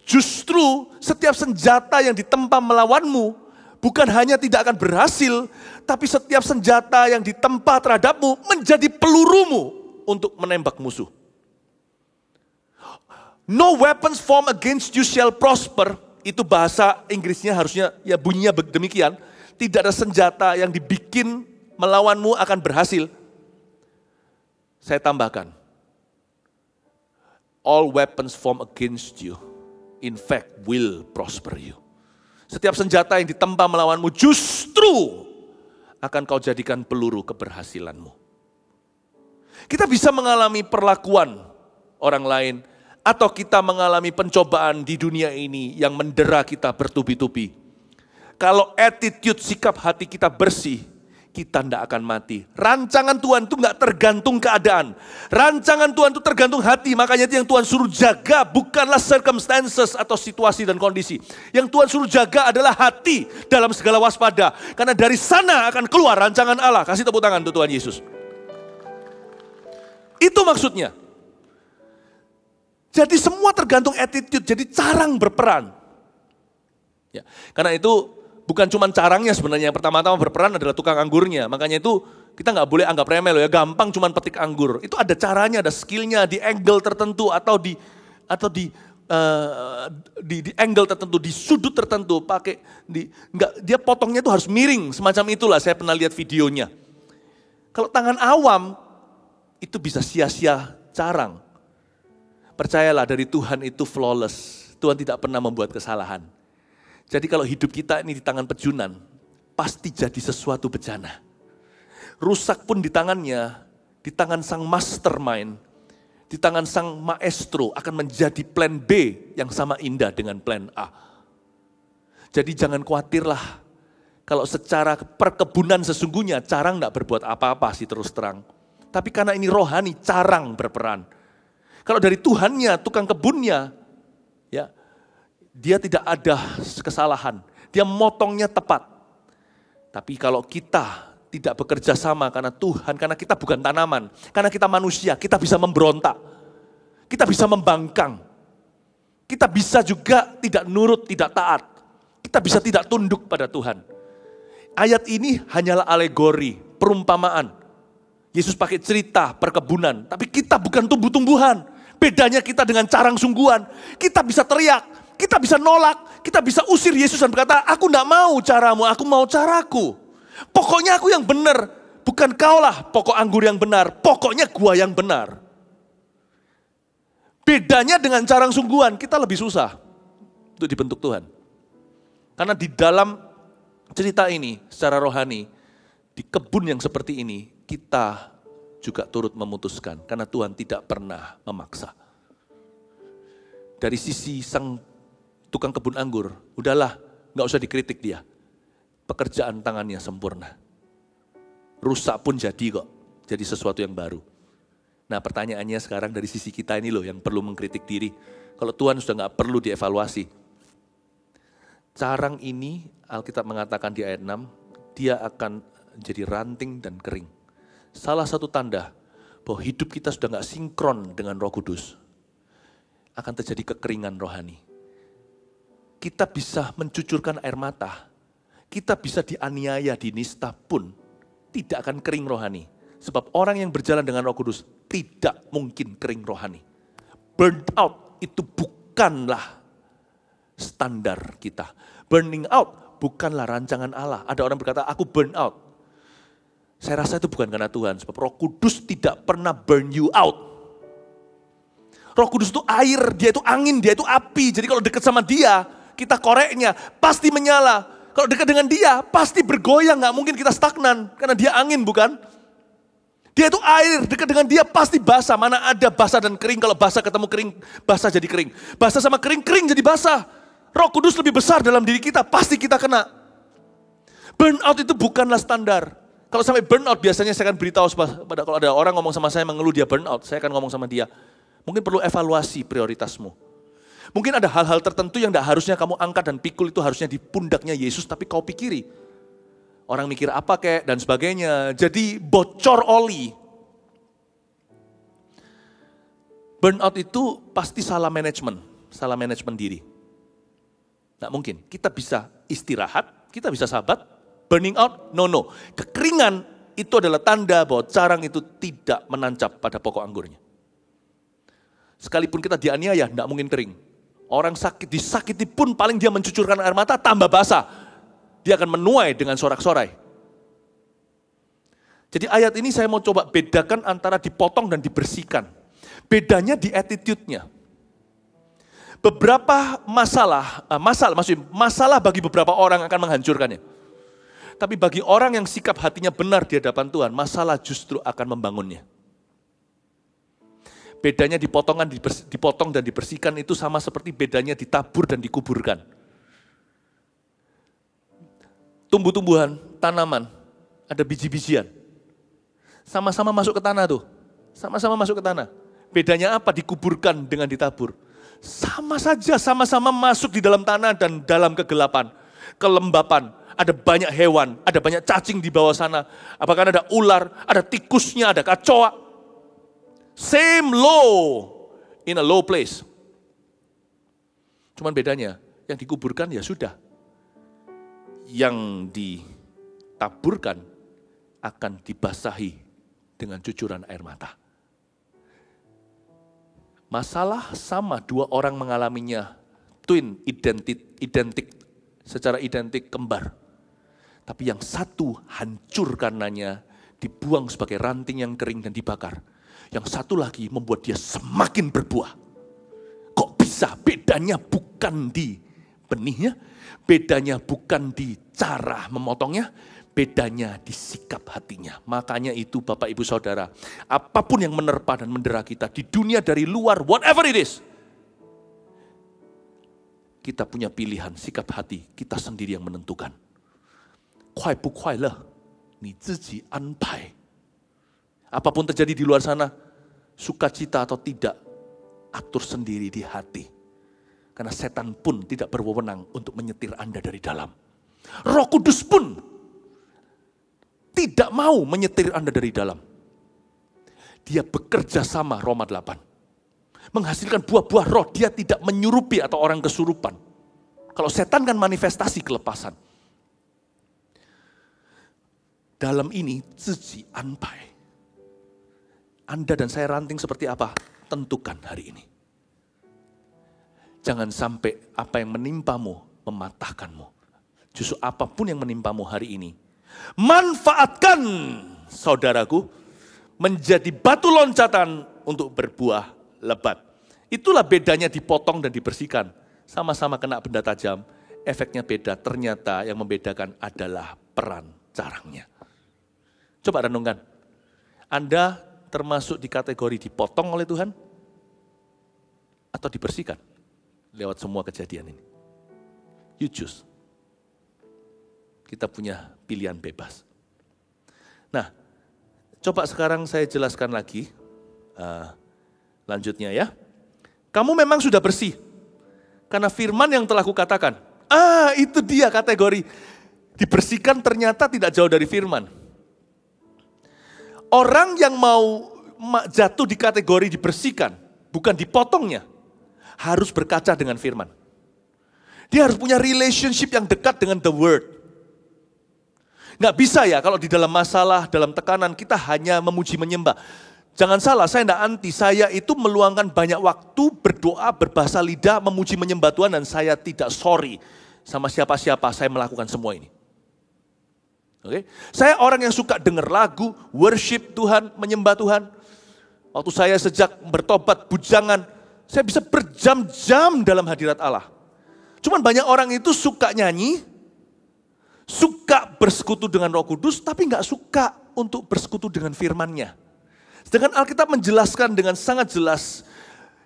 Justru setiap senjata yang ditempa melawanmu bukan hanya tidak akan berhasil, tapi setiap senjata yang ditempa terhadapmu menjadi pelurumu untuk menembak musuh. No weapons formed against you shall prosper. Itu bahasa Inggrisnya harusnya ya bunyinya demikian. Tidak ada senjata yang dibikin melawanmu akan berhasil. Saya tambahkan. All weapons formed against you in fact will prosper you. Setiap senjata yang ditempa melawanmu justru akan kau jadikan peluru keberhasilanmu. Kita bisa mengalami perlakuan orang lain atau kita mengalami pencobaan di dunia ini yang mendera kita bertubi-tubi. Kalau attitude sikap hati kita bersih, kita tidak akan mati. Rancangan Tuhan itu nggak tergantung keadaan. Rancangan Tuhan itu tergantung hati. Makanya itu yang Tuhan suruh jaga bukanlah circumstances atau situasi dan kondisi. Yang Tuhan suruh jaga adalah hati dalam segala waspada. Karena dari sana akan keluar rancangan Allah. Kasih tepuk tangan untuk Tuhan Yesus. Itu maksudnya. Jadi semua tergantung attitude. Jadi carang berperan. Ya, karena itu bukan cuma carangnya sebenarnya, yang pertama-tama berperan adalah tukang anggurnya. Makanya itu kita nggak boleh anggap remeh loh ya, gampang cuma petik anggur. Itu ada caranya, ada skillnya di angle tertentu atau di angle tertentu, di sudut tertentu. Dia potongnya itu harus miring, semacam itulah. Saya pernah lihat videonya. Kalau tangan awam itu bisa sia-sia carang. Percayalah dari Tuhan itu flawless. Tuhan tidak pernah membuat kesalahan. Jadi kalau hidup kita ini di tangan pejunan, pasti jadi sesuatu bencana. Rusak pun di tangannya, di tangan sang mastermind, di tangan sang maestro akan menjadi plan B yang sama indah dengan plan A. Jadi jangan khawatirlah kalau secara perkebunan sesungguhnya Carang enggak berbuat apa-apa sih terus terang. Tapi karena ini rohani, Carang berperan. Kalau dari Tuhannya, tukang kebunnya, ya, dia tidak ada kesalahan. Dia motongnya tepat. Tapi kalau kita tidak bekerja sama karena Tuhan, karena kita bukan tanaman, karena kita manusia, kita bisa memberontak. Kita bisa membangkang. Kita bisa juga tidak nurut, tidak taat. Kita bisa tidak tunduk pada Tuhan. Ayat ini hanyalah alegori, perumpamaan. Yesus pakai cerita perkebunan, tapi kita bukan tumbuh-tumbuhan. Bedanya kita dengan carang sungguhan. Kita bisa teriak, kita bisa nolak, kita bisa usir Yesus dan berkata, aku enggak mau caramu, aku mau caraku. Pokoknya aku yang benar, bukan kaulah pokok anggur yang benar, pokoknya gua yang benar. Bedanya dengan carang sungguhan, kita lebih susah untuk dibentuk Tuhan. Karena di dalam cerita ini, secara rohani, di kebun yang seperti ini, kita juga turut memutuskan, karena Tuhan tidak pernah memaksa. Dari sisi sang tukang kebun anggur, udahlah, gak usah dikritik dia. Pekerjaan tangannya sempurna. Rusak pun jadi kok, jadi sesuatu yang baru. Nah pertanyaannya sekarang dari sisi kita ini loh yang perlu mengkritik diri. Kalau Tuhan sudah gak perlu dievaluasi. Carang ini, Alkitab mengatakan di ayat 6, dia akan jadi ranting dan kering. Salah satu tanda bahwa hidup kita sudah gak sinkron dengan Roh Kudus. Akan terjadi kekeringan rohani. Kita bisa mencucurkan air mata. Kita bisa dianiaya, dinista pun tidak akan kering rohani. Sebab orang yang berjalan dengan Roh Kudus tidak mungkin kering rohani. Burnt out itu bukanlah standar kita. Burning out bukanlah rancangan Allah. Ada orang berkata, aku burn out. Saya rasa itu bukan karena Tuhan. Sebab Roh Kudus tidak pernah burn you out. Roh Kudus itu air, dia itu angin, dia itu api. Jadi kalau dekat sama dia, kita koreknya pasti menyala. Kalau dekat dengan dia, pasti bergoyang. Gak mungkin kita stagnan. Karena dia angin bukan? Dia itu air, dekat dengan dia pasti basah. Mana ada basah dan kering, kalau basah ketemu kering, basah jadi kering. Basah sama kering, kering jadi basah. Roh Kudus lebih besar dalam diri kita, pasti kita kena. Burnout itu bukanlah standar. Kalau sampai burnout biasanya saya akan beritahu pada kalau ada orang ngomong sama saya mengeluh dia burnout, saya akan ngomong sama dia. Mungkin perlu evaluasi prioritasmu. Mungkin ada hal-hal tertentu yang tidak harusnya kamu angkat dan pikul itu harusnya di pundaknya Yesus, tapi kau pikiri. Orang mikir apa kek dan sebagainya, jadi bocor oli. Burnout itu pasti salah manajemen diri. Nggak mungkin, kita bisa istirahat, kita bisa sabat. Burning out, no. Kekeringan itu adalah tanda bahwa carang itu tidak menancap pada pokok anggurnya. Sekalipun kita dianiaya, tidak mungkin kering. Orang sakit, disakiti pun paling dia mencucurkan air mata, tambah basah. Dia akan menuai dengan sorak-sorai. Jadi ayat ini saya mau coba bedakan antara dipotong dan dibersihkan. Bedanya di attitude-nya. Beberapa masalah bagi beberapa orang akan menghancurkannya. Tapi bagi orang yang sikap hatinya benar di hadapan Tuhan, masalah justru akan membangunnya. Bedanya dipotong dan dibersihkan itu sama seperti bedanya ditabur dan dikuburkan. Tumbuh-tumbuhan, tanaman, ada biji-bijian. Sama-sama masuk ke tanah tuh. Sama-sama masuk ke tanah. Bedanya apa dikuburkan dengan ditabur? Sama saja, sama-sama masuk di dalam tanah dan dalam kegelapan, kelembapan. Ada banyak hewan, ada banyak cacing di bawah sana. Apakah ada ular, ada tikusnya, ada kecoa. Same low, in a low place. Cuman bedanya, yang dikuburkan ya sudah. Yang ditaburkan akan dibasahi dengan cucuran air mata. Masalah sama, dua orang mengalaminya. Twin, identik, secara identik kembar. Tapi yang satu hancur karenanya, dibuang sebagai ranting yang kering dan dibakar. Yang satu lagi membuat dia semakin berbuah. Kok bisa? Bedanya bukan di benihnya, bedanya bukan di cara memotongnya, Bedanya di sikap hatinya. Makanya itu Bapak Ibu Saudara, apapun yang menerpa dan mendera kita di dunia dari luar, whatever it is, kita punya pilihan, sikap hati, kita sendiri yang menentukan. 快不快乐，你自己安排。 Apapun terjadi di luar sana, sukacita atau tidak, atur sendiri di hati. Karena setan pun tidak berwenang untuk menyetir Anda dari dalam. Roh Kudus pun tidak mau menyetir Anda dari dalam. Dia bekerja sama, Roma 8. Menghasilkan buah-buah roh, dia tidak menyurupi atau orang kesurupan. Kalau setan kan manifestasi kelepasan. Dalam ini, ziji anpai. Anda dan saya ranting seperti apa? Tentukan hari ini. Jangan sampai apa yang menimpamu mematahkanmu. Justru apapun yang menimpamu hari ini, manfaatkan, saudaraku, menjadi batu loncatan untuk berbuah lebat. Itulah bedanya dipotong dan dibersihkan. Sama-sama kena benda tajam, efeknya beda. Ternyata yang membedakan adalah peran carangnya. Coba renungkan, Anda termasuk di kategori dipotong oleh Tuhan atau dibersihkan lewat semua kejadian ini? You choose. Kita punya pilihan bebas. Nah, coba sekarang saya jelaskan lagi lanjutnya ya. Kamu memang sudah bersih karena firman yang telah kukatakan. Itu dia kategori dibersihkan, ternyata tidak jauh dari firman. Orang yang mau jatuh di kategori dibersihkan, bukan dipotongnya, harus berkaca dengan firman. Dia harus punya relationship yang dekat dengan the word. Nggak bisa ya kalau di dalam masalah, dalam tekanan kita hanya memuji menyembah. Jangan salah, saya tidak anti. Saya itu meluangkan banyak waktu berdoa, berbahasa lidah, memuji menyembah Tuhan, dan saya tidak sorry sama siapa-siapa saya melakukan semua ini. Oke, saya orang yang suka dengar lagu, worship Tuhan, menyembah Tuhan. Waktu saya sejak bertobat bujangan, saya bisa berjam-jam dalam hadirat Allah. Cuman banyak orang itu suka nyanyi, suka bersekutu dengan Roh Kudus, tapi nggak suka untuk bersekutu dengan firman-Nya. Sedangkan Alkitab menjelaskan dengan sangat jelas,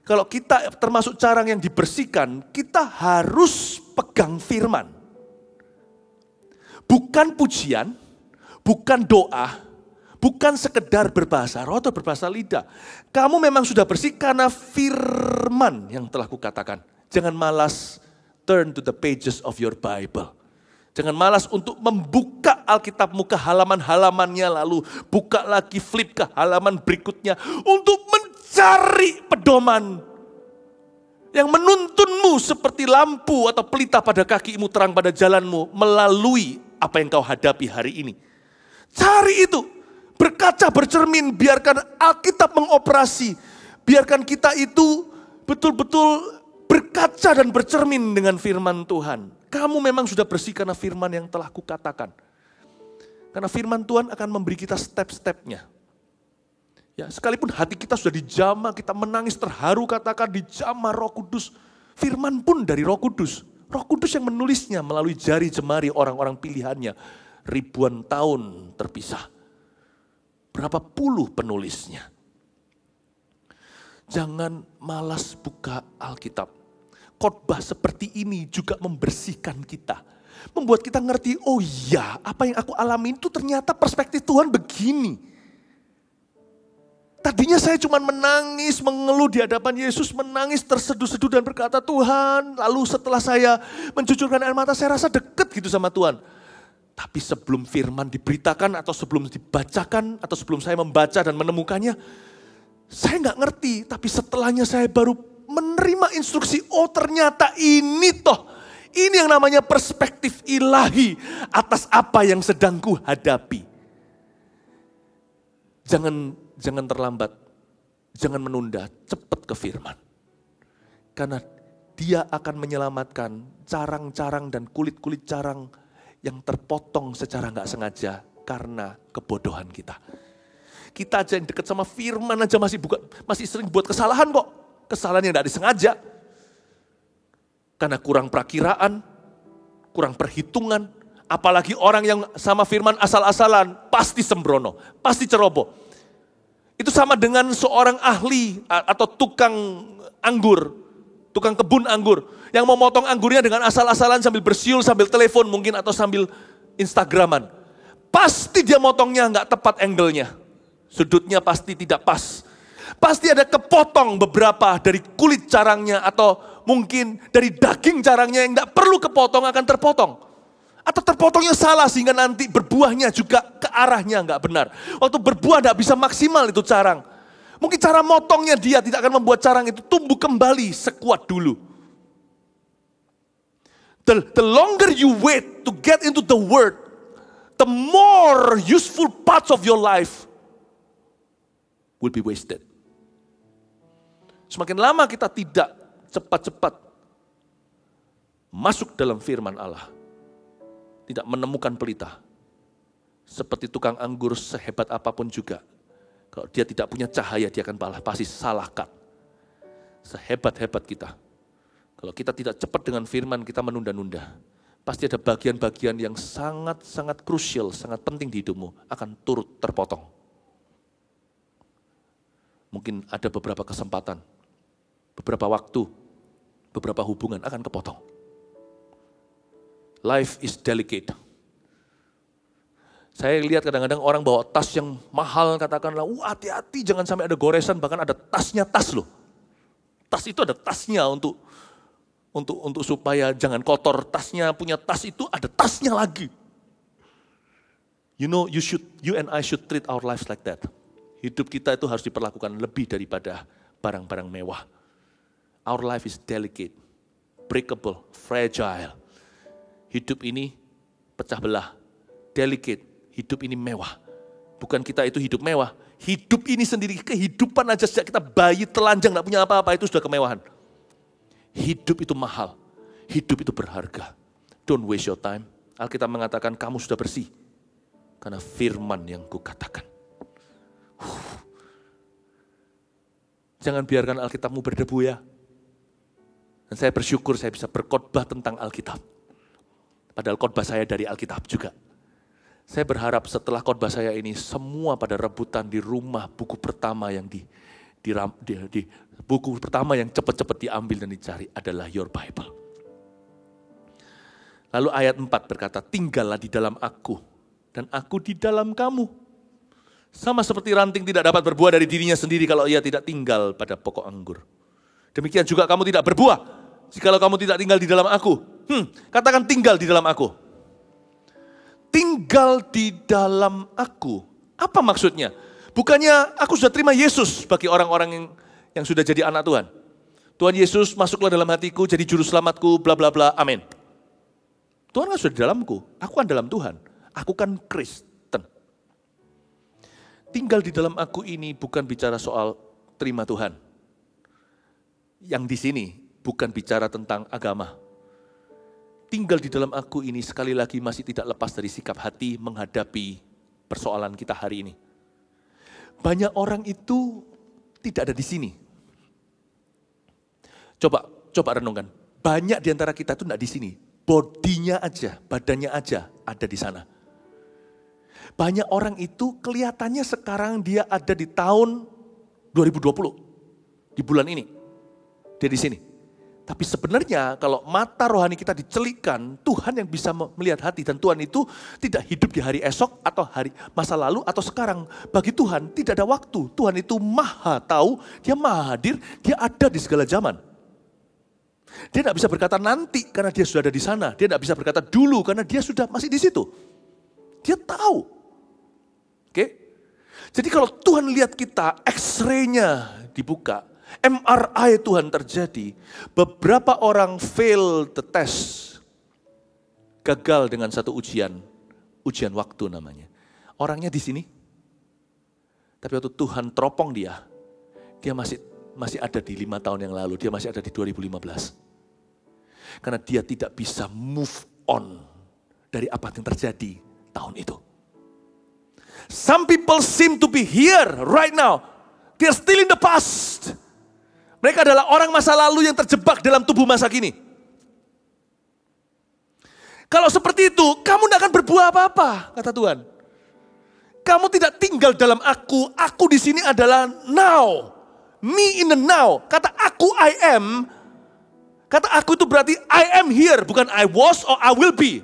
kalau kita termasuk carang yang dibersihkan, kita harus pegang firman. Bukan pujian, bukan doa, bukan sekedar berbahasa roh atau berbahasa lidah. Kamu memang sudah bersih karena firman yang telah kukatakan. Jangan malas turn to the pages of your Bible. Jangan malas untuk membuka Alkitabmu ke halaman-halamannya, lalu buka lagi, flip ke halaman berikutnya untuk mencari pedoman yang menuntunmu seperti lampu atau pelita pada kakimu, terang pada jalanmu melalui apa yang kau hadapi hari ini. Cari itu, berkaca, bercermin, biarkan Alkitab mengoperasi, biarkan kita itu betul-betul berkaca dan bercermin dengan firman Tuhan. Kamu memang sudah bersih karena firman yang telah kukatakan. Karena firman Tuhan akan memberi kita step-stepnya. Ya, sekalipun hati kita sudah dijamah, kita menangis terharu, katakan dijamah Roh Kudus. Firman pun dari Roh Kudus. Roh Kudus yang menulisnya melalui jari jemari orang-orang pilihannya. Ribuan tahun terpisah. Berapa puluh penulisnya. Jangan malas buka Alkitab. Khotbah seperti ini juga membersihkan kita. Membuat kita ngerti, oh iya, apa yang aku alami itu ternyata perspektif Tuhan begini. Tadinya saya cuma menangis, mengeluh di hadapan Yesus, menangis terseduh-seduh dan berkata, Tuhan. Lalu setelah saya mencucurkan air mata, saya rasa deket gitu sama Tuhan. Tapi sebelum firman diberitakan atau sebelum dibacakan atau sebelum saya membaca dan menemukannya, saya nggak ngerti. Tapi setelahnya saya baru menerima instruksi, oh ternyata ini toh. Ini yang namanya perspektif ilahi atas apa yang sedang ku hadapi. Jangan terlambat, jangan menunda, cepat ke firman. Karena dia akan menyelamatkan carang-carang dan kulit-kulit carang yang terpotong secara nggak sengaja karena kebodohan kita. Kita aja yang dekat sama firman aja masih sering buat kesalahan kok. Kesalahan yang tidak disengaja. Karena kurang perakiraan, kurang perhitungan, Apalagi orang yang sama firman asal-asalan, pasti sembrono, pasti ceroboh. Itu sama dengan seorang ahli atau tukang anggur, tukang kebun anggur, yang memotong anggurnya dengan asal-asalan sambil bersiul, sambil telepon mungkin atau sambil Instagraman. Pasti dia motongnya nggak tepat angle-nya, sudutnya pasti tidak pas. Pasti ada kepotong beberapa dari kulit carangnya atau mungkin dari daging carangnya yang nggak perlu kepotong akan terpotong. Atau terpotongnya salah sehingga nanti berbuahnya juga ke arahnya nggak benar. Waktu berbuah nggak bisa maksimal itu carang. Mungkin cara motongnya dia tidak akan membuat carang itu tumbuh kembali sekuat dulu. The longer you wait to get into the word, the more useful parts of your life will be wasted. Semakin lama kita tidak cepat-cepat masuk dalam firman Allah, tidak menemukan pelita. Seperti tukang anggur sehebat apapun juga, kalau dia tidak punya cahaya, dia akan pasti salah cut. Sehebat-hebat kita, kalau kita tidak cepat dengan firman, kita menunda-nunda. Pasti ada bagian-bagian yang sangat-sangat krusial, sangat penting di hidupmu, akan turut terpotong. Mungkin ada beberapa kesempatan, beberapa waktu, beberapa hubungan akan kepotong. Life is delicate. Saya lihat kadang-kadang orang bawa tas yang mahal, katakanlah, hati-hati jangan sampai ada goresan, bahkan ada tasnya tas loh. Tas itu ada tasnya untuk supaya jangan kotor. Tasnya punya tas itu ada tasnya lagi. You know, you and I should treat our lives like that. Hidup kita itu harus diperlakukan lebih daripada barang-barang mewah. Our life is delicate, breakable, fragile. Hidup ini pecah belah, delicate. Hidup ini mewah. Bukan kita itu hidup mewah. Hidup ini sendiri, kehidupan aja sejak kita bayi telanjang, gak punya apa-apa, itu sudah kemewahan. Hidup itu mahal. Hidup itu berharga. Don't waste your time. Alkitab mengatakan kamu sudah bersih. Karena firman yang kukatakan. Jangan biarkan Alkitabmu berdebu ya. Dan saya bersyukur saya bisa berkhotbah tentang Alkitab. Padahal khotbah saya dari Alkitab juga. Saya berharap setelah khotbah saya ini semua pada rebutan di rumah buku pertama yang buku pertama yang cepat-cepat diambil dan dicari adalah Your Bible. Lalu ayat 4 berkata, tinggallah di dalam aku dan aku di dalam kamu. Sama seperti ranting tidak dapat berbuah dari dirinya sendiri kalau ia tidak tinggal pada pokok anggur. Demikian juga kamu tidak berbuah jikalau kamu tidak tinggal di dalam aku. Katakan tinggal di dalam aku. Tinggal di dalam aku. Apa maksudnya? Bukannya aku sudah terima Yesus bagi orang-orang yang sudah jadi anak Tuhan. Tuhan Yesus masuklah dalam hatiku, jadi juru selamatku, bla bla bla, amin. Tuhan kan sudah di dalamku, aku kan dalam Tuhan. Aku kan Kristen. Tinggal di dalam aku ini bukan bicara soal terima Tuhan. Yang di sini bukan bicara tentang agama. Tinggal di dalam aku ini sekali lagi masih tidak lepas dari sikap hati menghadapi persoalan kita hari ini. Banyak orang itu tidak ada di sini. Coba renungkan. Banyak di antara kita itu tidak di sini. Bodinya aja, badannya aja ada di sana. Banyak orang itu kelihatannya sekarang dia ada di tahun 2020. Di bulan ini. Dia di sini. Tapi sebenarnya kalau mata rohani kita dicelikkan, Tuhan yang bisa melihat hati. Dan Tuhan itu tidak hidup di hari esok atau hari masa lalu atau sekarang. Bagi Tuhan tidak ada waktu. Tuhan itu maha tahu, dia maha hadir, dia ada di segala zaman. Dia tidak bisa berkata nanti karena dia sudah ada di sana. Dia tidak bisa berkata dulu karena dia sudah masih di situ. Dia tahu. Oke? Jadi kalau Tuhan lihat kita, X-ray-nya dibuka, MRI Tuhan terjadi, beberapa orang fail the test, gagal dengan satu ujian waktu namanya. Orangnya di sini, tapi waktu Tuhan teropong dia masih ada di 5 tahun yang lalu, dia masih ada di 2015. Karena dia tidak bisa move on dari apa yang terjadi tahun itu. Some people seem to be here right now, they are still in the past. Mereka adalah orang masa lalu yang terjebak dalam tubuh masa kini. Kalau seperti itu, kamu tidak akan berbuah apa-apa, kata Tuhan. Kamu tidak tinggal dalam aku di sini adalah now. Me in the now. Kata aku I am, kata aku itu berarti I am here, bukan I was or I will be.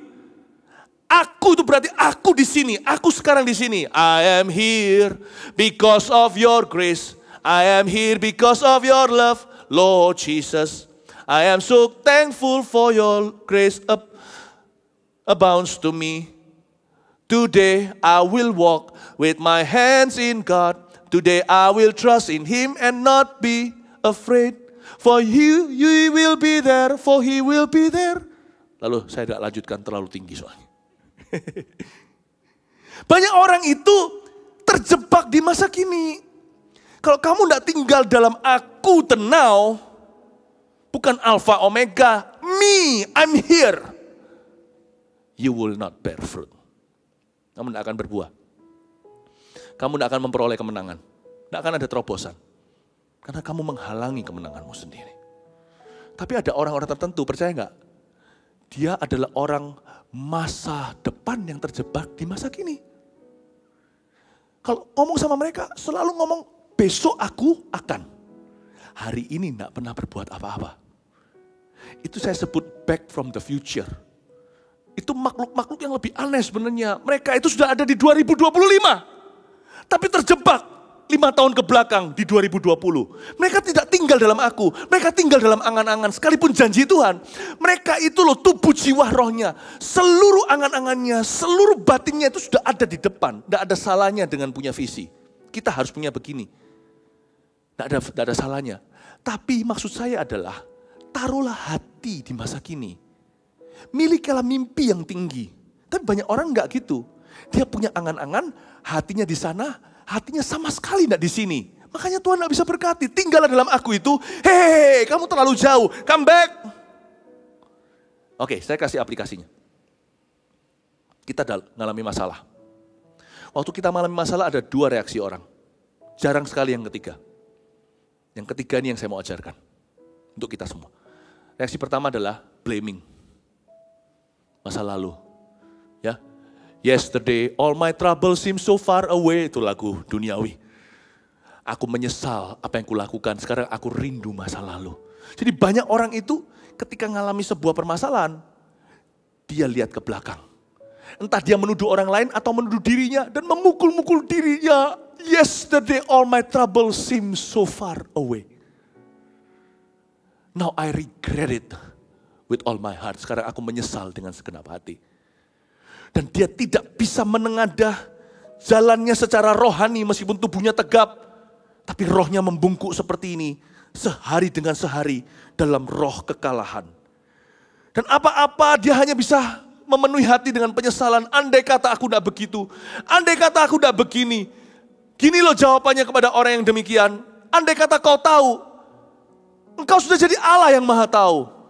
Aku itu berarti aku di sini, aku sekarang di sini. I am here because of your grace. I am here because of your love, Lord Jesus. I am so thankful for your grace abounds to me. Today I will walk with my hands in God. Today I will trust in Him and not be afraid. For He will be there, for He will be there. Lalu saya tidak lanjutkan terlalu tinggi soalnya. Banyak orang itu terjebak di masa kini. Kalau kamu tidak tinggal dalam aku the now, bukan alpha omega, me, I'm here. You will not bear fruit. Kamu tidak akan berbuah. Kamu tidak akan memperoleh kemenangan. Tidak akan ada terobosan. Karena kamu menghalangi kemenanganmu sendiri. Tapi ada orang-orang tertentu, percaya nggak? Dia adalah orang masa depan yang terjebak di masa kini. Kalau ngomong sama mereka, selalu ngomong, besok aku akan. Hari ini tidak pernah berbuat apa-apa. Itu saya sebut back from the future. Itu makhluk-makhluk yang lebih aneh sebenarnya. Mereka itu sudah ada di 2025. Tapi terjebak 5 tahun ke belakang di 2020. Mereka tidak tinggal dalam aku. Mereka tinggal dalam angan-angan. Sekalipun janji Tuhan. Mereka itu loh tubuh jiwa rohnya. Seluruh angan-angannya, seluruh batinnya itu sudah ada di depan. Tidak ada salahnya dengan punya visi. Kita harus punya begini. Tidak ada salahnya. Tapi maksud saya adalah, taruhlah hati di masa kini. Milikilah mimpi yang tinggi. Tapi banyak orang enggak gitu. Dia punya angan-angan, hatinya di sana, hatinya sama sekali enggak di sini. Makanya Tuhan enggak bisa berkati. Tinggallah dalam aku itu, hei kamu terlalu jauh, come back. Oke, saya kasih aplikasinya. Kita mengalami masalah. Waktu kita mengalami masalah ada 2 reaksi orang. Jarang sekali yang ketiga. Yang ketiga ini yang saya mau ajarkan. Untuk kita semua. Reaksi pertama adalah blaming. Masa lalu, ya. Yesterday, all my trouble seems so far away. Itu lagu duniawi. Aku menyesal apa yang kulakukan. Sekarang aku rindu masa lalu. Jadi banyak orang itu ketika mengalami sebuah permasalahan, dia lihat ke belakang. Entah dia menuduh orang lain atau menuduh dirinya dan memukul-mukul dirinya. Yesterday, all my trouble seems so far away. Now I regret it. With all my heart. Sekarang aku menyesal dengan segenap hati. Dan dia tidak bisa menengadah jalannya secara rohani meskipun tubuhnya tegap. Tapi rohnya membungkuk seperti ini. Sehari dengan sehari dalam roh kekalahan. Dan apa-apa dia hanya bisa memenuhi hati dengan penyesalan. Andai kata aku tidak begitu. Andai kata aku tidak begini. Gini loh jawabannya kepada orang yang demikian. Andai kata kau tahu. Engkau sudah jadi Allah yang maha tahu.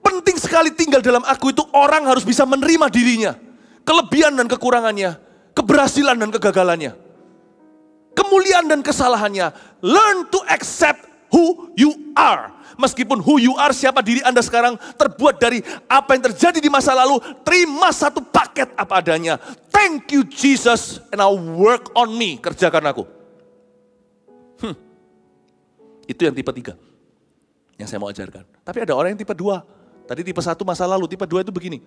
Penting sekali tinggal dalam aku itu orang harus bisa menerima dirinya. Kelebihan dan kekurangannya. Keberhasilan dan kegagalannya. Kemuliaan dan kesalahannya. Learn to accept who you are. Meskipun who you are, siapa diri Anda sekarang terbuat dari apa yang terjadi di masa lalu. Terima satu paket apa adanya. Thank you Jesus and now work on me. Kerjakan aku. Itu yang tipe 3. Yang saya mau ajarkan. Tapi ada orang yang tipe 2. Tadi tipe 1 masa lalu, tipe 2 itu begini.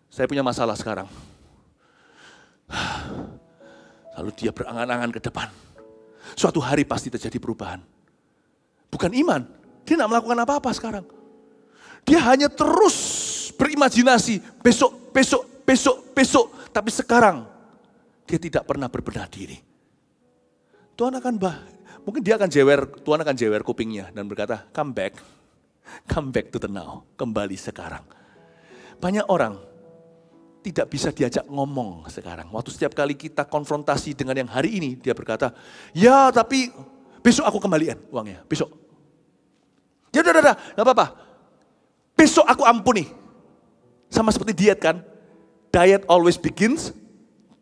Saya punya masalah sekarang. Lalu dia berangan-angan ke depan. Suatu hari pasti terjadi perubahan. Bukan iman, dia tidak melakukan apa-apa sekarang. Dia hanya terus berimajinasi, besok. Tapi sekarang, dia tidak pernah berbenah diri. Tuhan akan mungkin dia akan Tuhan akan jewer kupingnya dan berkata, come back to the now, kembali sekarang. Banyak orang tidak bisa diajak ngomong sekarang. Waktu setiap kali kita konfrontasi dengan yang hari ini, dia berkata, ya tapi besok aku kembalian uangnya, besok. Ya udah, gak apa-apa. Besok aku ampuni. Sama seperti diet kan, diet always begins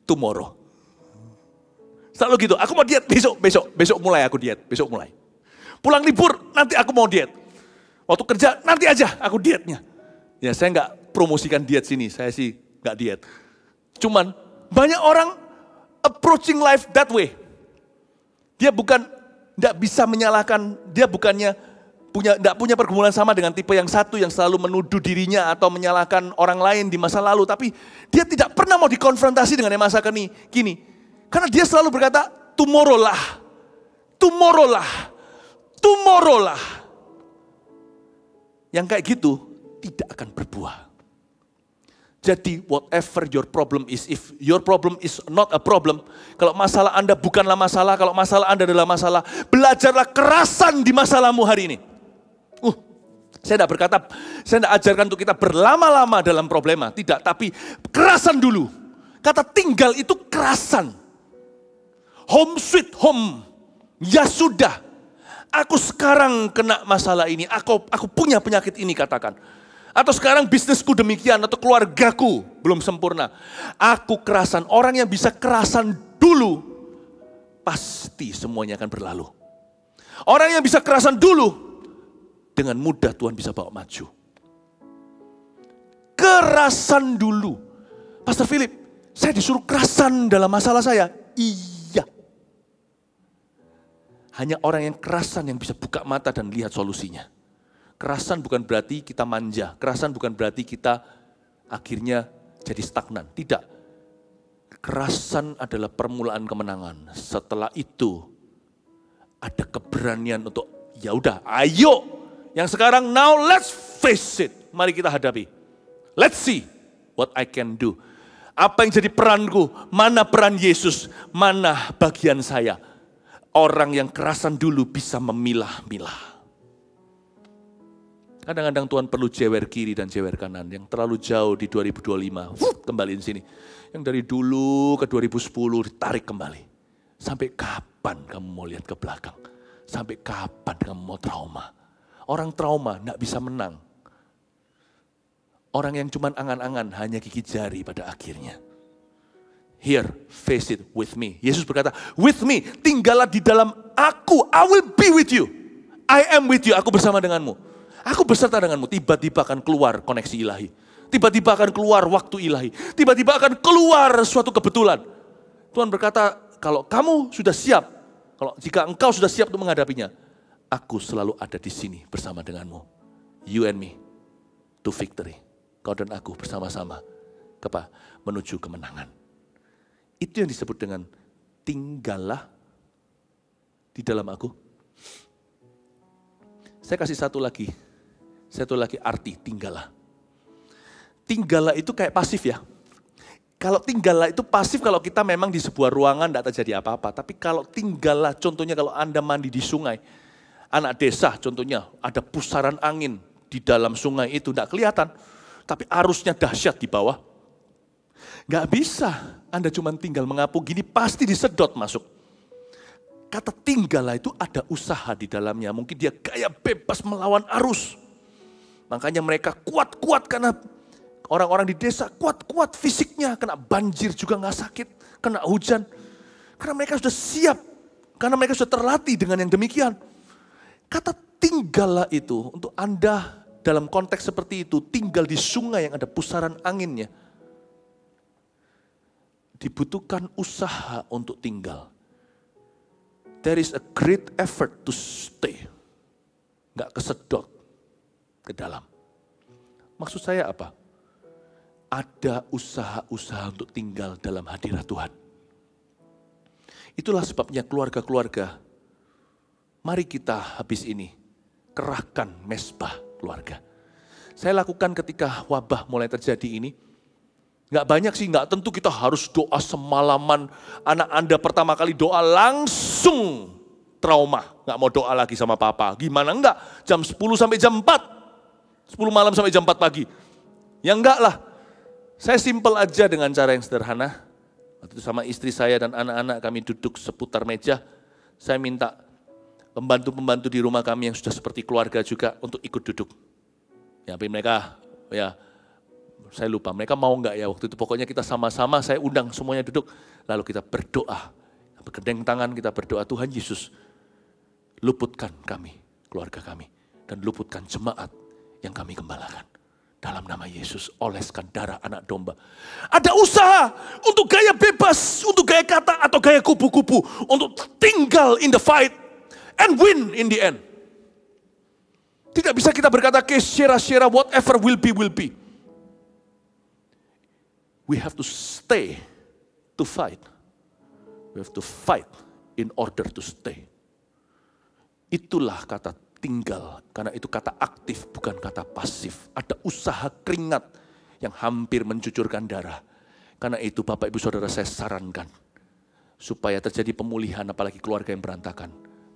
tomorrow. Selalu gitu, aku mau diet besok mulai aku diet, besok mulai. Pulang libur, nanti aku mau diet. Waktu kerja, nanti aja aku dietnya. Ya saya nggak promosikan diet sini, saya sih nggak diet. Cuman banyak orang approaching life that way. Dia nggak bisa menyalahkan, dia bukannya nggak punya pergumulan sama dengan tipe yang satu yang selalu menuduh dirinya atau menyalahkan orang lain di masa lalu. Tapi dia tidak pernah mau dikonfrontasi dengan yang masa kini. Karena dia selalu berkata, tomorrow lah. Yang kayak gitu tidak akan berbuah. Jadi whatever your problem is, if your problem is not a problem, kalau masalah Anda bukanlah masalah, kalau masalah Anda adalah masalah, belajarlah kerasan di masalahmu hari ini. Saya tidak ajarkan untuk kita berlama-lama dalam problema, tidak, tapi kerasan dulu. Kata tinggal itu kerasan. Home sweet home, ya sudah. Aku sekarang kena masalah ini, aku punya penyakit ini katakan. Atau sekarang bisnisku demikian, atau keluargaku belum sempurna. Aku kerasan, orang yang bisa kerasan dulu, pasti semuanya akan berlalu. Orang yang bisa kerasan dulu, dengan mudah Tuhan bisa bawa maju. Kerasan dulu. Pastor Philip, saya disuruh kerasan dalam masalah saya. Iya. Hanya orang yang kerasan yang bisa buka mata dan lihat solusinya. Kerasan bukan berarti kita manja. Kerasan bukan berarti kita akhirnya jadi stagnan. Tidak. Kerasan adalah permulaan kemenangan. Setelah itu ada keberanian untuk ya udah, ayo. Yang sekarang now let's face it. Mari kita hadapi. Let's see what I can do. Apa yang jadi peranku? Mana peran Yesus? Mana bagian saya? Orang yang kerasan dulu bisa memilah-milah. Kadang-kadang Tuhan perlu jewer kiri dan jewer kanan. Yang terlalu jauh di 2025, kembaliin sini. Yang dari dulu ke 2010 ditarik kembali. Sampai kapan kamu mau lihat ke belakang? Sampai kapan kamu mau trauma? Orang trauma tidak bisa menang. Orang yang cuma angan-angan hanya gigi jari pada akhirnya. Here, face it with me. Yesus berkata, with me, tinggallah di dalam aku. I will be with you. I am with you, aku bersama denganmu. Aku beserta denganmu, tiba-tiba akan keluar koneksi ilahi. Tiba-tiba akan keluar waktu ilahi. Tiba-tiba akan keluar suatu kebetulan. Tuhan berkata, kalau kamu sudah siap, jika engkau sudah siap untuk menghadapinya, aku selalu ada di sini bersama denganmu. You and me, to victory. Kau dan aku bersama-sama menuju kemenangan. Itu yang disebut dengan tinggallah di dalam aku. Saya kasih satu lagi arti tinggallah. Tinggallah itu kayak pasif ya. Kalau tinggallah itu pasif kalau kita memang di sebuah ruangan tidak terjadi apa-apa. Tapi kalau tinggallah, contohnya kalau Anda mandi di sungai. Anak desa contohnya ada pusaran angin di dalam sungai itu tidak kelihatan. Tapi arusnya dahsyat di bawah. Gak bisa Anda cuma tinggal mengapung gini pasti disedot masuk. Kata tinggallah itu ada usaha di dalamnya. Mungkin dia gaya bebas melawan arus. Makanya mereka kuat-kuat karena orang-orang di desa kuat-kuat fisiknya. Kena banjir juga gak sakit. Kena hujan. Karena mereka sudah siap. Karena mereka sudah terlatih dengan yang demikian. Kata tinggallah itu untuk Anda dalam konteks seperti itu. Tinggal di sungai yang ada pusaran anginnya. Dibutuhkan usaha untuk tinggal. There is a great effort to stay. Gak kesedot ke dalam. Maksud saya apa? Ada usaha-usaha untuk tinggal dalam hadirat Tuhan. Itulah sebabnya keluarga-keluarga, mari kita habis ini kerahkan mesbah keluarga. Saya lakukan ketika wabah mulai terjadi ini. Gak banyak sih, gak tentu kita harus doa semalaman. Anak Anda pertama kali doa langsung trauma. Gak mau doa lagi sama papa. Gimana enggak? Jam 10 sampai jam 4. 10 malam sampai jam 4 pagi. Ya enggak lah. Saya simpel aja dengan cara yang sederhana. Waktu itu sama istri saya dan anak-anak kami duduk seputar meja. Saya minta pembantu-pembantu di rumah kami yang sudah seperti keluarga juga untuk ikut duduk. Ya, tapi mereka saya lupa, mereka mau enggak ya waktu itu. Pokoknya kita sama-sama, saya undang semuanya duduk. Lalu kita berdoa. Bergandeng tangan kita berdoa, Tuhan Yesus, luputkan kami, keluarga kami. dan luputkan jemaat yang kami gembalakan. Dalam nama Yesus, oleskan darah anak domba. Ada usaha untuk gaya bebas, untuk gaya kata atau gaya kupu-kupu, untuk tinggal in the fight and win in the end. Tidak bisa kita berkata, shera, whatever will be, will be. We have to stay to fight. We have to fight in order to stay. Itulah kata tinggal, karena itu kata aktif bukan kata pasif. Ada usaha keringat yang hampir mencucurkan darah. Karena itu Bapak Ibu Saudara saya sarankan, supaya terjadi pemulihan apalagi keluarga yang berantakan.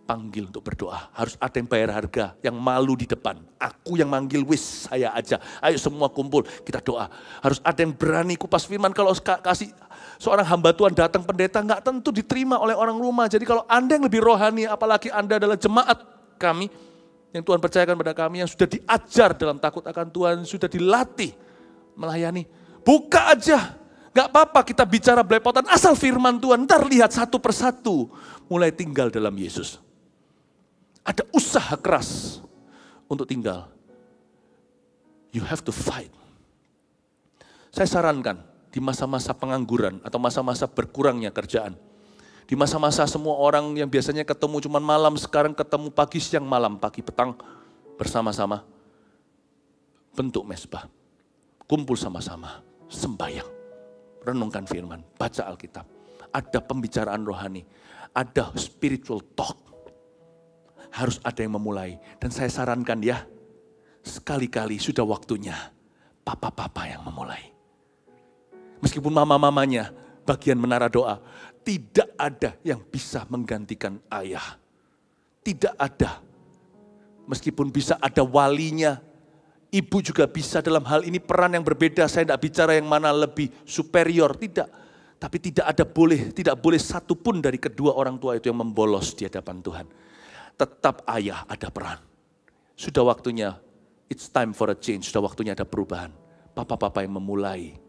Panggil untuk berdoa, harus ada yang bayar harga, yang malu di depan. Aku yang manggil, wis saya aja. Ayo semua kumpul, kita doa. Harus ada yang berani kupas firman, kalau kasih seorang hamba Tuhan datang pendeta, nggak tentu diterima oleh orang rumah. Jadi kalau Anda yang lebih rohani, apalagi Anda adalah jemaat kami, yang Tuhan percayakan pada kami, yang sudah diajar dalam takut akan Tuhan, sudah dilatih melayani. Buka aja, gak apa-apa kita bicara belepotan, asal firman Tuhan, ntar lihat satu persatu mulai tinggal dalam Yesus. Ada usaha keras untuk tinggal. You have to fight. Saya sarankan di masa-masa pengangguran atau masa-masa berkurangnya kerjaan, di masa-masa semua orang yang biasanya ketemu cuma malam, sekarang ketemu pagi, siang, malam, pagi, petang, bersama-sama. Bentuk mesbah, kumpul sama-sama, sembahyang, renungkan firman, baca Alkitab. Ada pembicaraan rohani, ada spiritual talk. Harus ada yang memulai. Dan saya sarankan ya, sekali-kali sudah waktunya papa-papa yang memulai. Meskipun mama-mamanya bagian menara doa, tidak ada yang bisa menggantikan ayah. Tidak ada. Meskipun bisa ada walinya, ibu juga bisa dalam hal ini peran yang berbeda. Saya tidak bicara yang mana lebih superior, tidak. Tapi tidak boleh satu pun dari kedua orang tua itu yang membolos di hadapan Tuhan. Tetap ayah ada peran. Sudah waktunya, it's time for a change. Sudah waktunya ada perubahan. Papa-papa yang memulai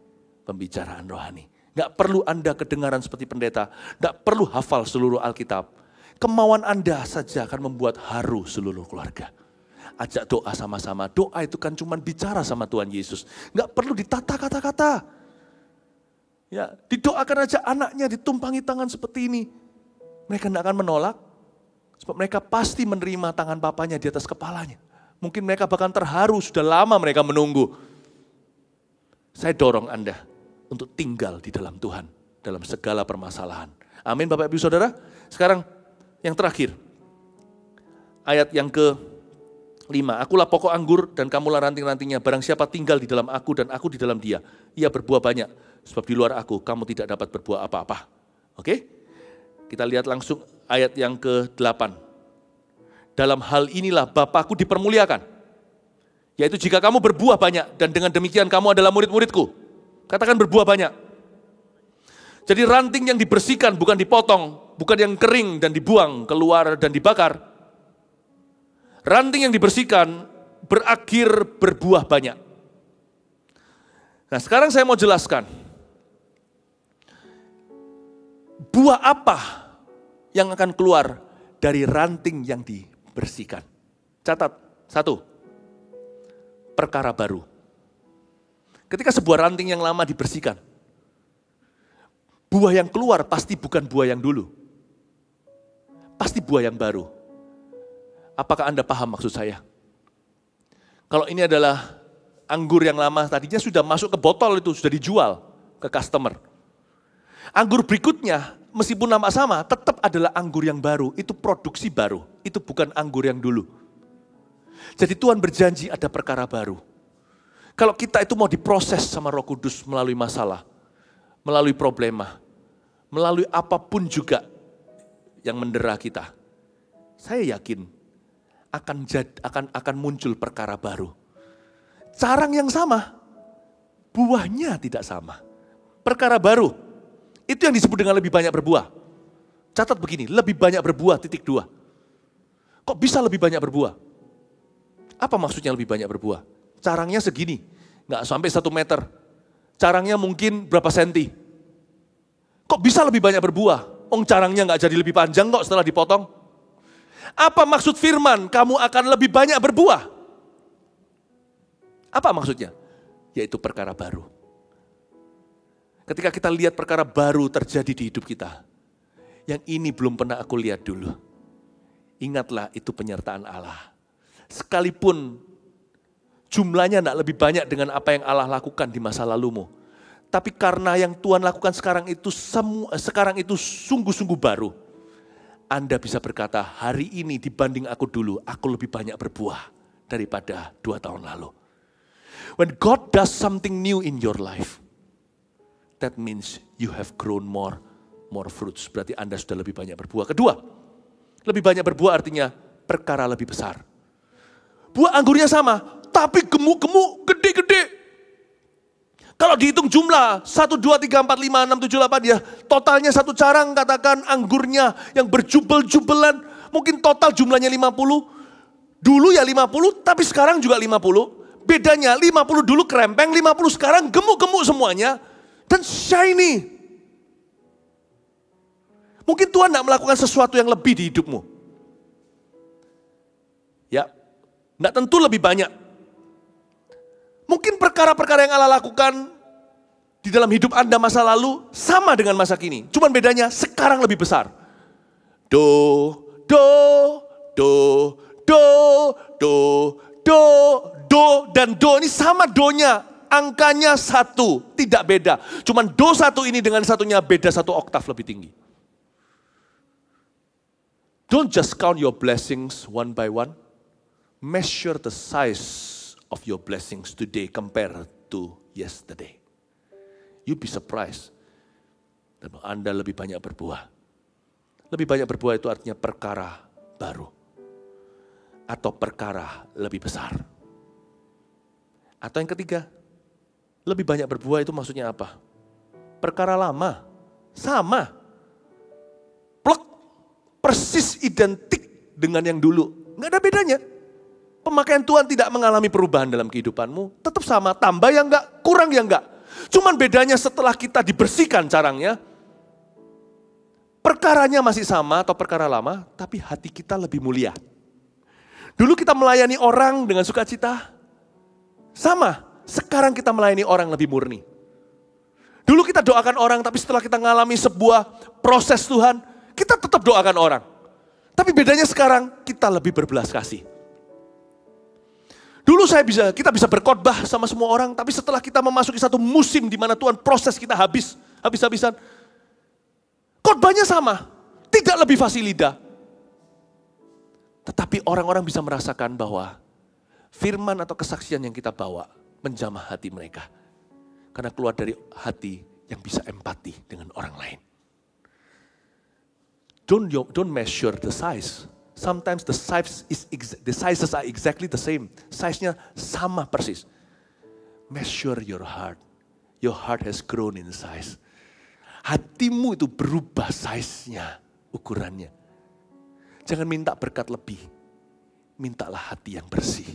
pembicaraan rohani. Gak perlu Anda kedengaran seperti pendeta. Gak perlu hafal seluruh Alkitab. Kemauan Anda saja akan membuat haru seluruh keluarga. Ajak doa sama-sama. Doa itu kan cuma bicara sama Tuhan Yesus. Gak perlu ditata kata-kata. Ya, didoakan aja anaknya, ditumpangi tangan seperti ini. Mereka gak akan menolak. Sebab mereka pasti menerima tangan papanya di atas kepalanya. Mungkin mereka bahkan terharu, sudah lama mereka menunggu. Saya dorong Anda untuk tinggal di dalam Tuhan, dalam segala permasalahan. Amin Bapak Ibu Saudara. Sekarang yang terakhir, ayat yang ke-5. Akulah pokok anggur dan kamulah ranting-rantingnya. Barang siapa tinggal di dalam aku dan aku di dalam dia, ia berbuah banyak. Sebab di luar aku, kamu tidak dapat berbuah apa-apa. Oke? Kita lihat langsung ayat yang ke-8. Dalam hal inilah Bapakku dipermuliakan. Yaitu jika kamu berbuah banyak dan dengan demikian kamu adalah murid-muridku. Katakan berbuah banyak. Jadi ranting yang dibersihkan bukan dipotong, bukan yang kering dan dibuang keluar dan dibakar. Ranting yang dibersihkan berakhir berbuah banyak. Nah sekarang saya mau jelaskan. Buah apa yang akan keluar dari ranting yang dibersihkan? Catat, 1. Perkara baru. Ketika sebuah ranting yang lama dibersihkan, buah yang keluar pasti bukan buah yang dulu. Pasti buah yang baru. Apakah Anda paham maksud saya? Kalau ini adalah anggur yang lama, tadinya sudah masuk ke botol itu, sudah dijual ke customer. Anggur berikutnya, meskipun nama sama, tetap adalah anggur yang baru. Itu produksi baru, itu bukan anggur yang dulu. Jadi Tuhan berjanji ada perkara baru. Kalau kita itu mau diproses sama Roh Kudus melalui masalah, melalui problema, melalui apapun juga yang mendera kita, saya yakin akan muncul perkara baru. Carang yang sama, buahnya tidak sama. Perkara baru, itu yang disebut dengan lebih banyak berbuah. Catat begini, lebih banyak berbuah, 2. Kok bisa lebih banyak berbuah? Apa maksudnya lebih banyak berbuah? Carangnya segini, nggak sampai 1 meter. Carangnya mungkin berapa senti. Kok bisa lebih banyak berbuah? Carangnya nggak jadi lebih panjang kok setelah dipotong. Apa maksud firman? Kamu akan lebih banyak berbuah. Apa maksudnya? Yaitu perkara baru. Ketika kita lihat perkara baru terjadi di hidup kita, yang ini belum pernah aku lihat dulu. Ingatlah itu penyertaan Allah. Sekalipun jumlahnya tidak lebih banyak dengan apa yang Allah lakukan di masa lalumu. Tapi karena yang Tuhan lakukan sekarang itu sungguh-sungguh baru. Anda bisa berkata, hari ini dibanding aku dulu, aku lebih banyak berbuah daripada 2 tahun lalu. When God does something new in your life, that means you have grown more fruits. Berarti Anda sudah lebih banyak berbuah. Kedua, lebih banyak berbuah artinya perkara lebih besar. Buah anggurnya sama, tapi gemuk-gemuk, gede-gede. Kalau dihitung jumlah, 1, 2, 3, 4, 5, 6, 7, 8 ya, totalnya satu carang katakan anggurnya yang berjubel-jubelan, mungkin total jumlahnya 50. Dulu ya 50, tapi sekarang juga 50. Bedanya 50 dulu kerempeng, 50 sekarang gemuk-gemuk semuanya. Dan shiny. Mungkin Tuhan tidak melakukan sesuatu yang lebih di hidupmu. Ya, tidak tentu lebih banyak. Mungkin perkara-perkara yang Allah lakukan di dalam hidup Anda masa lalu sama dengan masa kini. Cuman bedanya sekarang lebih besar. Do, dan do ini sama donya. Angkanya 1, tidak beda. Cuman do 1 ini dengan satunya beda 1 oktav lebih tinggi. Don't just count your blessings one by one. Measure the size of your blessings today compared to yesterday. You be surprised. Anda lebih banyak berbuah. Lebih banyak berbuah itu artinya perkara baru. Atau perkara lebih besar. Atau yang ketiga, lebih banyak berbuah itu maksudnya apa? Perkara lama, sama. Plek, persis identik dengan yang dulu. Nggak ada bedanya. Pemakaian Tuhan tidak mengalami perubahan dalam kehidupanmu. Tetap sama, tambah yang enggak, kurang yang enggak. Cuman bedanya setelah kita dibersihkan carangnya, perkaranya masih sama atau perkara lama, tapi hati kita lebih mulia. Dulu kita melayani orang dengan sukacita, sama. Sekarang kita melayani orang lebih murni. Dulu kita doakan orang, tapi setelah kita mengalami sebuah proses Tuhan, kita tetap doakan orang. Tapi bedanya sekarang, kita lebih berbelas kasih. Dulu kita bisa berkhotbah sama semua orang, tapi setelah kita memasuki satu musim di mana Tuhan proses kita habis-habisan. Khotbahnya sama, tidak lebih fasih lidah. Tetapi orang-orang bisa merasakan bahwa firman atau kesaksian yang kita bawa menjamah hati mereka. Karena keluar dari hati yang bisa empati dengan orang lain. Don't measure the size. Sometimes the sizes are exactly the same. Size-nya sama persis. Measure your heart. Your heart has grown in size. Hatimu itu berubah size-nya, ukurannya. Jangan minta berkat lebih. Mintalah hati yang bersih.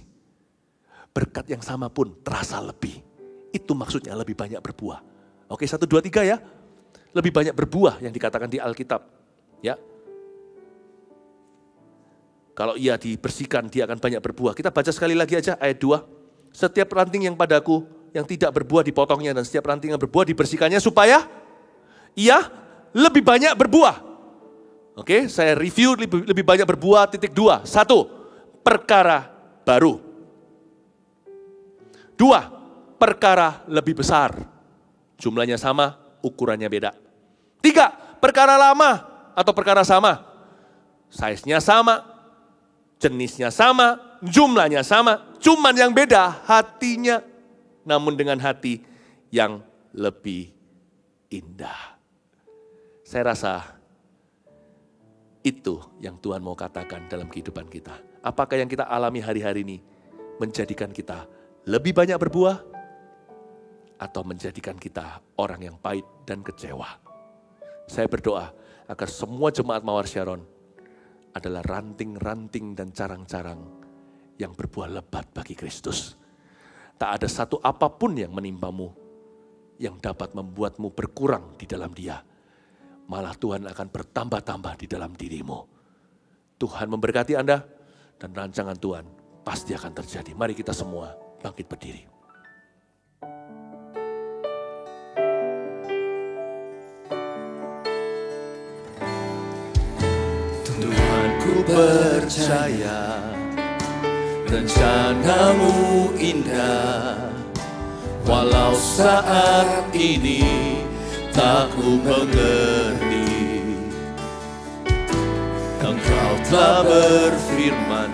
Berkat yang sama pun terasa lebih. Itu maksudnya lebih banyak berbuah. Oke, 1, 2, 3 ya. Lebih banyak berbuah yang dikatakan di Alkitab. Ya. Kalau ia dibersihkan, dia akan banyak berbuah. Kita baca sekali lagi aja ayat 2. Setiap ranting yang padaku, yang tidak berbuah dipotongnya, dan setiap ranting yang berbuah dibersihkannya supaya ia lebih banyak berbuah. Oke, saya review lebih banyak berbuah, titik 2. 1, perkara baru. 2, perkara lebih besar. Jumlahnya sama, ukurannya beda. 3, perkara lama atau perkara sama. Size-nya sama, jenisnya sama, jumlahnya sama. Cuman yang beda hatinya, namun dengan hati yang lebih indah. Saya rasa itu yang Tuhan mau katakan dalam kehidupan kita. Apakah yang kita alami hari-hari ini menjadikan kita lebih banyak berbuah atau menjadikan kita orang yang pahit dan kecewa? Saya berdoa agar semua jemaat Mawar Sharon adalah ranting-ranting dan carang-carang yang berbuah lebat bagi Kristus. Tak ada satu apapun yang menimpamu yang dapat membuatmu berkurang di dalam Dia. Malah Tuhan akan bertambah-tambah di dalam dirimu. Tuhan memberkati Anda dan rancangan Tuhan pasti akan terjadi. Mari kita semua bangkit berdiri. Tuhan, ku percaya rencana-Mu indah, walau saat ini tak ku mengerti. Engkau telah berfirman,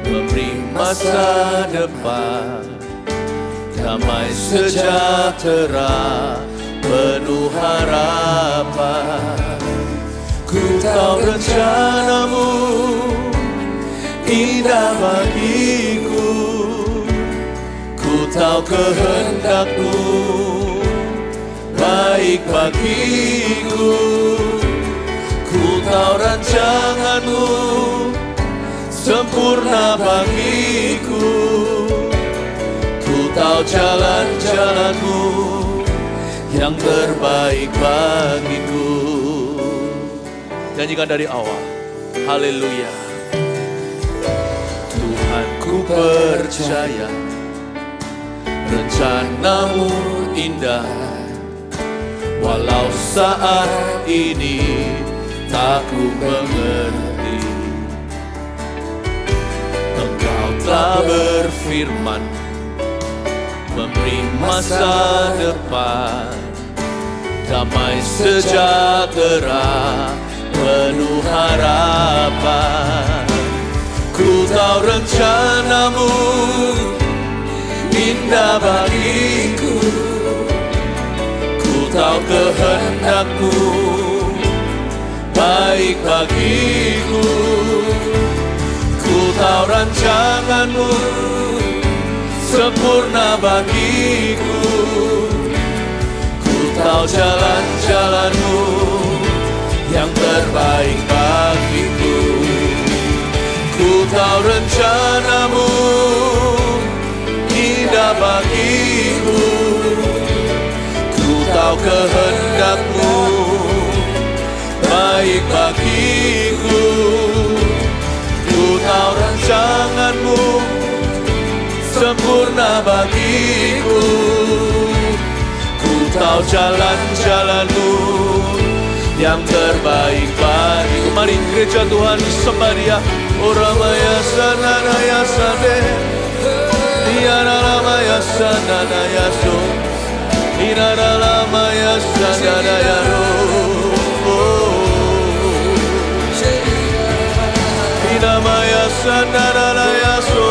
memberi masa depan, damai sejahtera, penuh harapan. Ku tahu rencana-Mu indah bagiku, ku tahu kehendak-Mu baik bagiku, ku tahu rancangan-Mu sempurna bagiku, ku tahu jalan-jalan-Mu yang terbaik bagiku. Nyanyikan dari awal. Haleluya. Tuhan, ku percaya rencana-Mu indah, walau saat ini tak ku mengerti. Engkau telah berfirman, memberi masa depan, damai sejahtera, penuh harapan. Ku tahu rencana-Mu indah bagiku, ku tahu kehendak-Mu baik bagiku, ku tahu rancangan-Mu sempurna bagiku, ku tahu jalan-jalan-Mu yang terbaik bagiku. Ku tahu rencana-Mu indah bagiku, ku tahu kehendak-Mu baik bagiku, ku tahu rancangan-Mu sempurna bagiku, ku tahu jalan-jalan-Mu yang terbaik bagiku. Mari gereja Tuhan sembah Dia. Oramaya sananaya sade, Dianalamaya sananaya so, Dinanalamaya sananaya ro, Dinamaya sananaya so,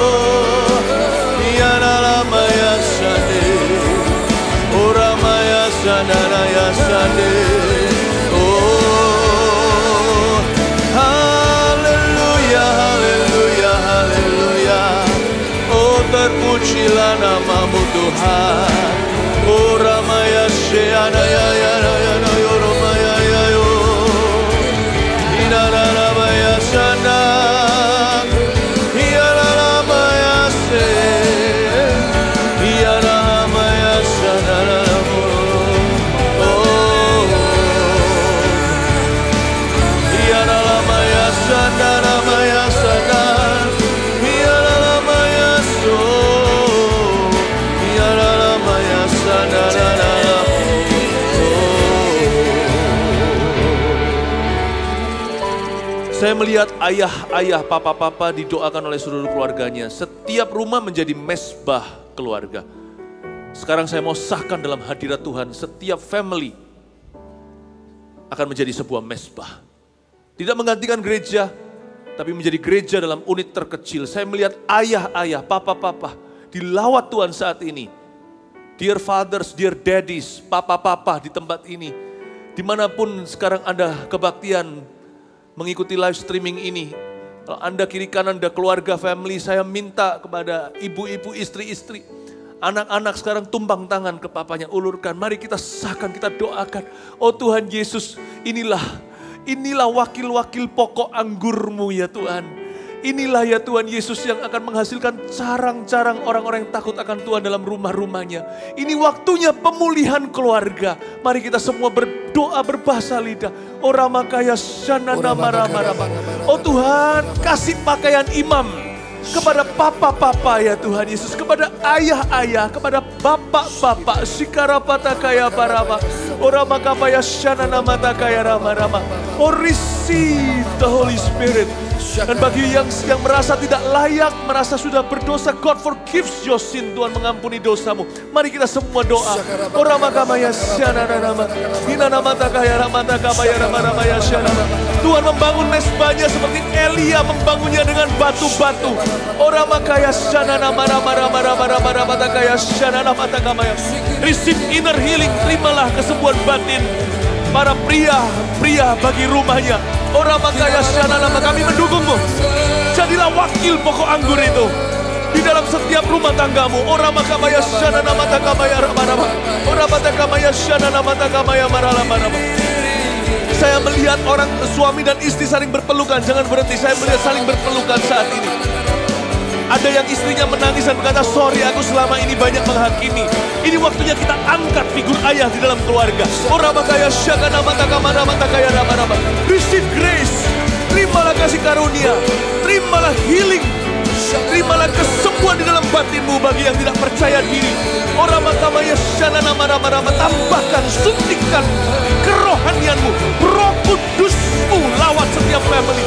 Dianalamaya sade, Oramaya sananaya sade. Terpujilah nama-Mu Tuhan. Oh Ramaya Sheana ya ya ya ya yo Ramaya ya yo. Ina Ramaya Sana. Iya Ramaya Se. Iya Ramaya Sana. Oh. Iya Ramaya Sana Ramaya Sana. Saya melihat ayah-ayah, papa-papa didoakan oleh seluruh keluarganya. Setiap rumah menjadi mesbah keluarga. Sekarang saya mau sahkan dalam hadirat Tuhan, setiap family akan menjadi sebuah mesbah. Tidak menggantikan gereja, tapi menjadi gereja dalam unit terkecil. Saya melihat ayah-ayah, papa-papa dilawat Tuhan saat ini. Dear fathers, dear daddies, papa-papa di tempat ini. Dimanapun sekarang Anda kebaktian mengikuti live streaming ini. Kalau Anda kiri kanan ada keluarga, family, saya minta kepada ibu-ibu, istri-istri, anak-anak sekarang tumpang tangan ke papanya, ulurkan. Mari kita sahkan, kita doakan. Oh Tuhan Yesus, inilah wakil-wakil pokok anggur-Mu ya Tuhan. Inilah ya Tuhan Yesus yang akan menghasilkan carang-carang orang-orang yang takut akan Tuhan dalam rumah-rumahnya. Ini waktunya pemulihan keluarga. Mari kita semua berdoa berbahasa lidah. Oramakaya shanana marama. Oh Tuhan, kasih pakaian imam kepada papa-papa ya Tuhan Yesus, kepada ayah-ayah, kepada bapak-bapak. Sikarapata kaya parama, orama kapaya shanana mata kaya rama-rama. Oh receive the Holy Spirit. Dan bagi yang merasa tidak layak, merasa sudah berdosa, God forgives your sin. Tuhan mengampuni dosamu. Mari kita semua doa. Orama kapaya shanana nama, hinana mata kaya ramata kapaya rama-rama ya shanana. Tuhan membangun mesbahnya seperti Elia membangunnya dengan batu-batu. Orang makaya shanana mata kaya shanana mata kamaya. Receive inner healing, terimalah kesembuhan batin para pria bagi rumahnya. Orang makaya shanana, kami mendukungmu. Jadilah wakil pokok anggur itu di dalam setiap rumah tanggamu. Orang makaya shanana mata kamaya rama-rama. Orang mata kamaya shanana mata kamaya marala-marama. Saya melihat orang suami dan istri saling berpelukan. Jangan berhenti, saya melihat saling berpelukan saat ini. Ada yang istrinya menangis dan berkata, sorry aku selama ini banyak menghakimi. Ini waktunya kita angkat figur ayah di dalam keluarga. Orang makaya syakana mata kamana mata kaya rama-rama. Receive grace. Terimalah kasih karunia. Terimalah healing. Terimalah kesembuhan di dalam batinmu bagi yang tidak percaya diri. Orang makamaya shanana marama-rama. Tambahkan, suntikkan kerohanianmu, Roh Kudusmu lawat setiap family.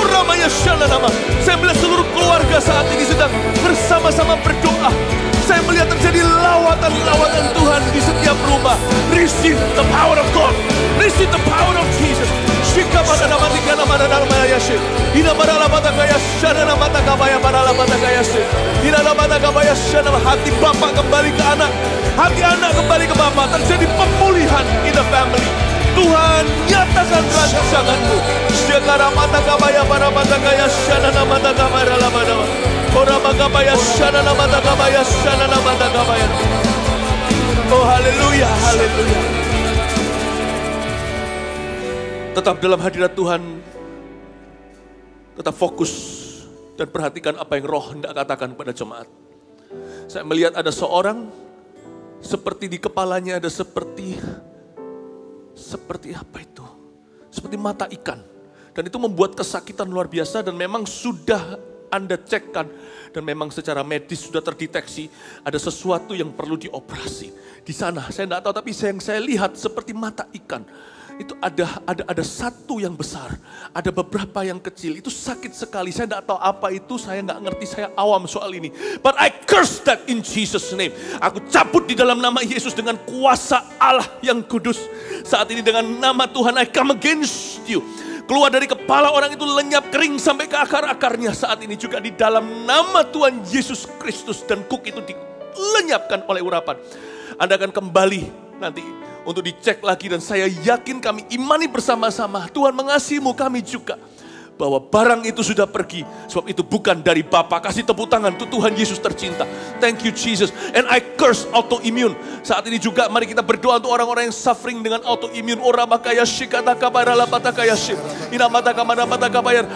Ramaya shanana. Saya melihat seluruh keluarga saat ini sedang bersama-sama berdoa. Saya melihat terjadi lawatan-lawatan Tuhan di setiap rumah. Receive the power of God. Receive the power of Jesus. Shika pada nama tiga nama Yesus. Ina pada lamata kaya shanana mata kabaya pada lamata kaya Yesus. Ina lamata kabaya shanana. Hati bapak kembali ke anak, hati anak kembali ke bapak. Terjadi pemulihan in the family. Tuhan nyatakan rancanganmu. Syakara mata kabaya para mata kaya shanana mata kabaya lama-lama. Ora mata kabaya shanana mata kabaya shanana mata kabaya. Oh haleluya, haleluya. Tetap dalam hadirat Tuhan. Tetap fokus dan perhatikan apa yang Roh hendak katakan kepada jemaat. Saya melihat ada seorang seperti di kepalanya ada seperti apa itu? Seperti mata ikan. Dan itu membuat kesakitan luar biasa dan memang sudah Anda cekkan. Dan memang secara medis sudah terdeteksi ada sesuatu yang perlu dioperasi. Di sana saya tidak tahu tapi yang saya lihat seperti mata ikan. Itu ada satu yang besar, ada beberapa yang kecil. Itu sakit sekali. Saya tidak tahu apa itu, saya nggak ngerti, saya awam soal ini. But I curse that in Jesus' name. Aku cabut di dalam nama Yesus dengan kuasa Allah yang kudus. Saat ini dengan nama Tuhan, I come against you. Keluar dari kepala orang itu lenyap kering sampai ke akar-akarnya. Saat ini juga di dalam nama Tuhan Yesus Kristus. Dan kuk itu dilenyapkan oleh urapan. Anda akan kembali nanti untuk dicek lagi dan saya yakin kami imani bersama-sama. Tuhan mengasihimu, kami juga. Bahwa barang itu sudah pergi. Sebab itu bukan dari Bapa. Kasih tepuk tangan untuk Tuhan Yesus tercinta. Thank you Jesus. And I curse autoimmune. Saat ini juga mari kita berdoa untuk orang-orang yang suffering dengan autoimmune.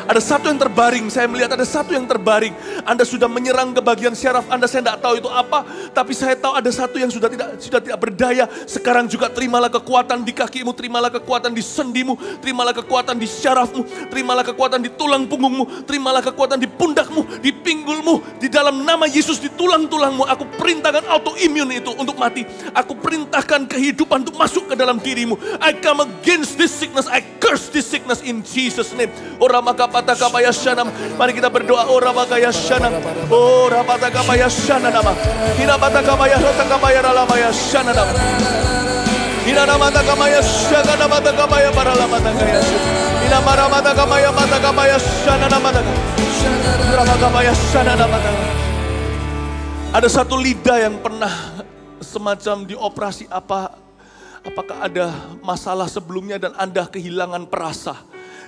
Ada satu yang terbaring. Saya melihat ada satu yang terbaring. Anda sudah menyerang ke bagian syaraf Anda. Saya tidak tahu itu apa. Tapi saya tahu ada satu yang sudah tidak berdaya. Sekarang juga terimalah kekuatan di kakimu. Terimalah kekuatan di sendimu. Terimalah kekuatan di syarafmu. Terimalah kekuatan di tulang punggungmu, terimalah kekuatan di pundakmu, di pinggulmu, di dalam nama Yesus di tulang-tulangmu. Aku perintahkan autoimmune itu untuk mati. Aku perintahkan kehidupan untuk masuk ke dalam dirimu. I come against this sickness, I curse this sickness in Jesus name. Oramaka kapaya shanam. Mari kita berdoa. Oramaka shanam. Oramaka kapaya shanam. Hinamata kapaya rata kapaya ralamaya shanam. Hinamata kapaya shagana mata kapaya paralamata kaya. Mata kamaya shanana mata. Kamaya shanana mata. Ada satu lidah yang pernah semacam dioperasi apakah ada masalah sebelumnya dan Anda kehilangan perasa.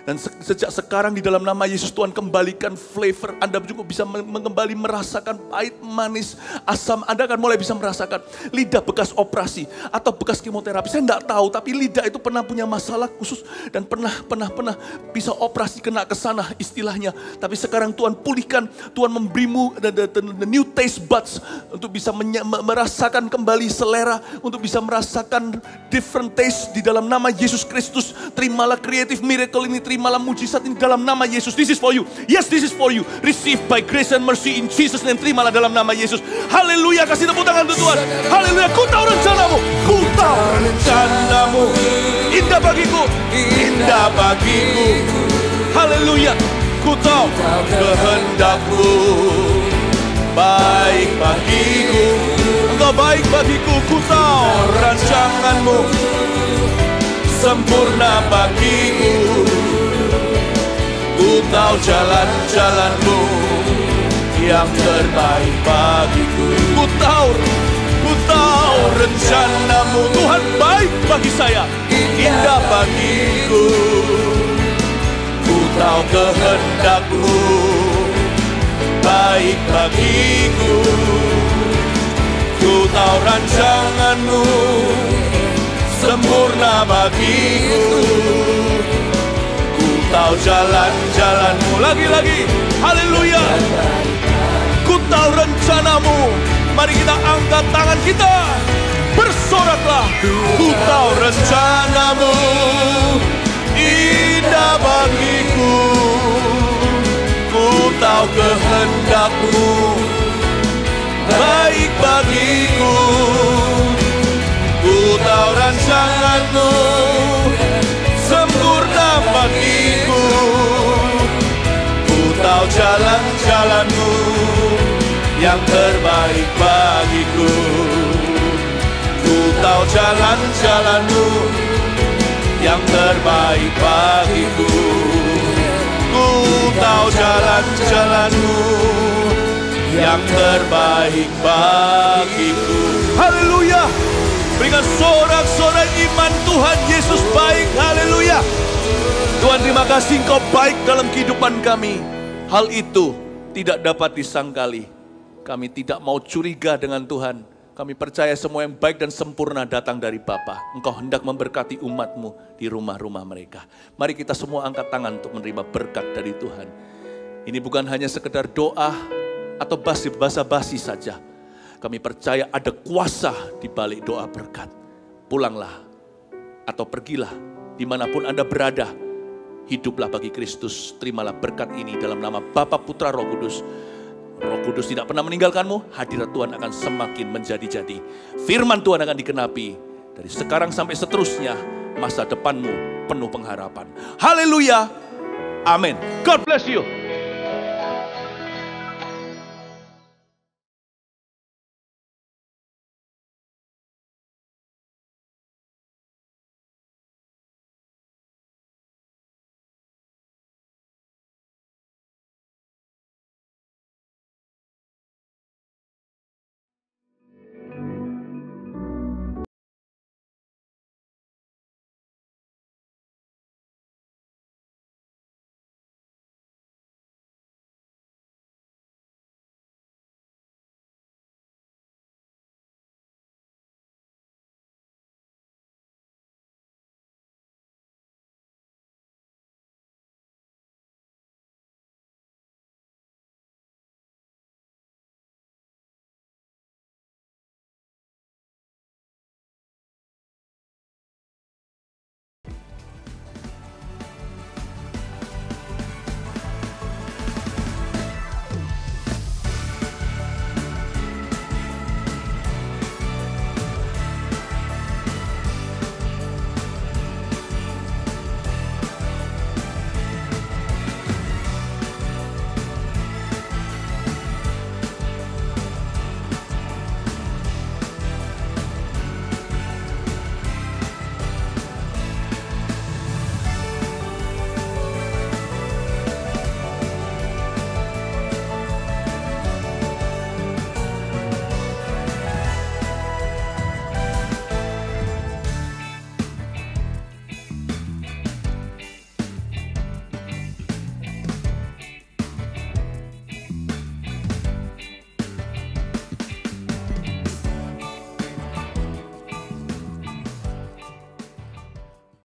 Dan sejak sekarang di dalam nama Yesus Tuhan kembalikan flavor. Anda juga bisa kembali merasakan pahit, manis, asam. Anda akan mulai bisa merasakan lidah bekas operasi atau bekas kemoterapi. Saya tidak tahu tapi lidah itu pernah punya masalah khusus. Dan pernah bisa operasi kena ke sana istilahnya. Tapi sekarang Tuhan pulihkan. Tuhan memberimu the new taste buds. Untuk bisa merasakan kembali selera. Untuk bisa merasakan different taste di dalam nama Yesus Kristus. Terimalah creative miracle ini. terimalah mujizat ini dalam nama Yesus. This is for you. Yes, this is for you. Receive by grace and mercy in Jesus name. Terimalah dalam nama Yesus. Haleluya, kasih tepuk tangan untuk Tuhan. Haleluya, ku tahu rencanamu. Ku tahu rencanamu. Indah bagiku. Indah bagiku. Haleluya, ku tahu kehendakmu. Baik bagiku. Engkau baik bagiku. Ku tahu rancanganmu. Sempurna bagiku. Ku tahu jalan-jalanmu yang terbaik bagiku. Ku tahu rencanamu. Tuhan baik bagi saya, indah bagiku. Ku tahu kehendakmu, baik bagiku. Ku tahu rancanganmu, sempurna bagiku. Ku tahu jalan-jalanmu. Lagi-lagi, haleluya. Ku tahu rencanamu. Mari kita angkat tangan kita, bersoraklah. Ku tahu rencanamu, indah bagiku. Ku tahu kehendakmu, baik bagiku. Ku tahu rancanganmu, sempurna bagiku. Ku tahu jalan-jalanmu yang terbaik bagiku. Ku tahu jalan-jalanmu yang terbaik bagiku. Ku tahu jalan-jalanmu yang terbaik bagiku. Haleluya. Berikan sorak-sorai iman, Tuhan Yesus baik. Haleluya. Tuhan, terima kasih Engkau baik dalam kehidupan kami. Hal itu tidak dapat disangkali. Kami tidak mau curiga dengan Tuhan. Kami percaya semua yang baik dan sempurna datang dari Bapa. Engkau hendak memberkati umat-Mu di rumah-rumah mereka. Mari kita semua angkat tangan untuk menerima berkat dari Tuhan. Ini bukan hanya sekedar doa atau basa-basi saja. Kami percaya ada kuasa di balik doa berkat. Pulanglah atau pergilah dimanapun Anda berada. Hiduplah bagi Kristus. Terimalah berkat ini dalam nama Bapa, Putra, Roh Kudus. Roh Kudus tidak pernah meninggalkanmu. Hadirat Tuhan akan semakin menjadi-jadi. Firman Tuhan akan digenapi. Dari sekarang sampai seterusnya. Masa depanmu penuh pengharapan. Haleluya. Amin. God bless you.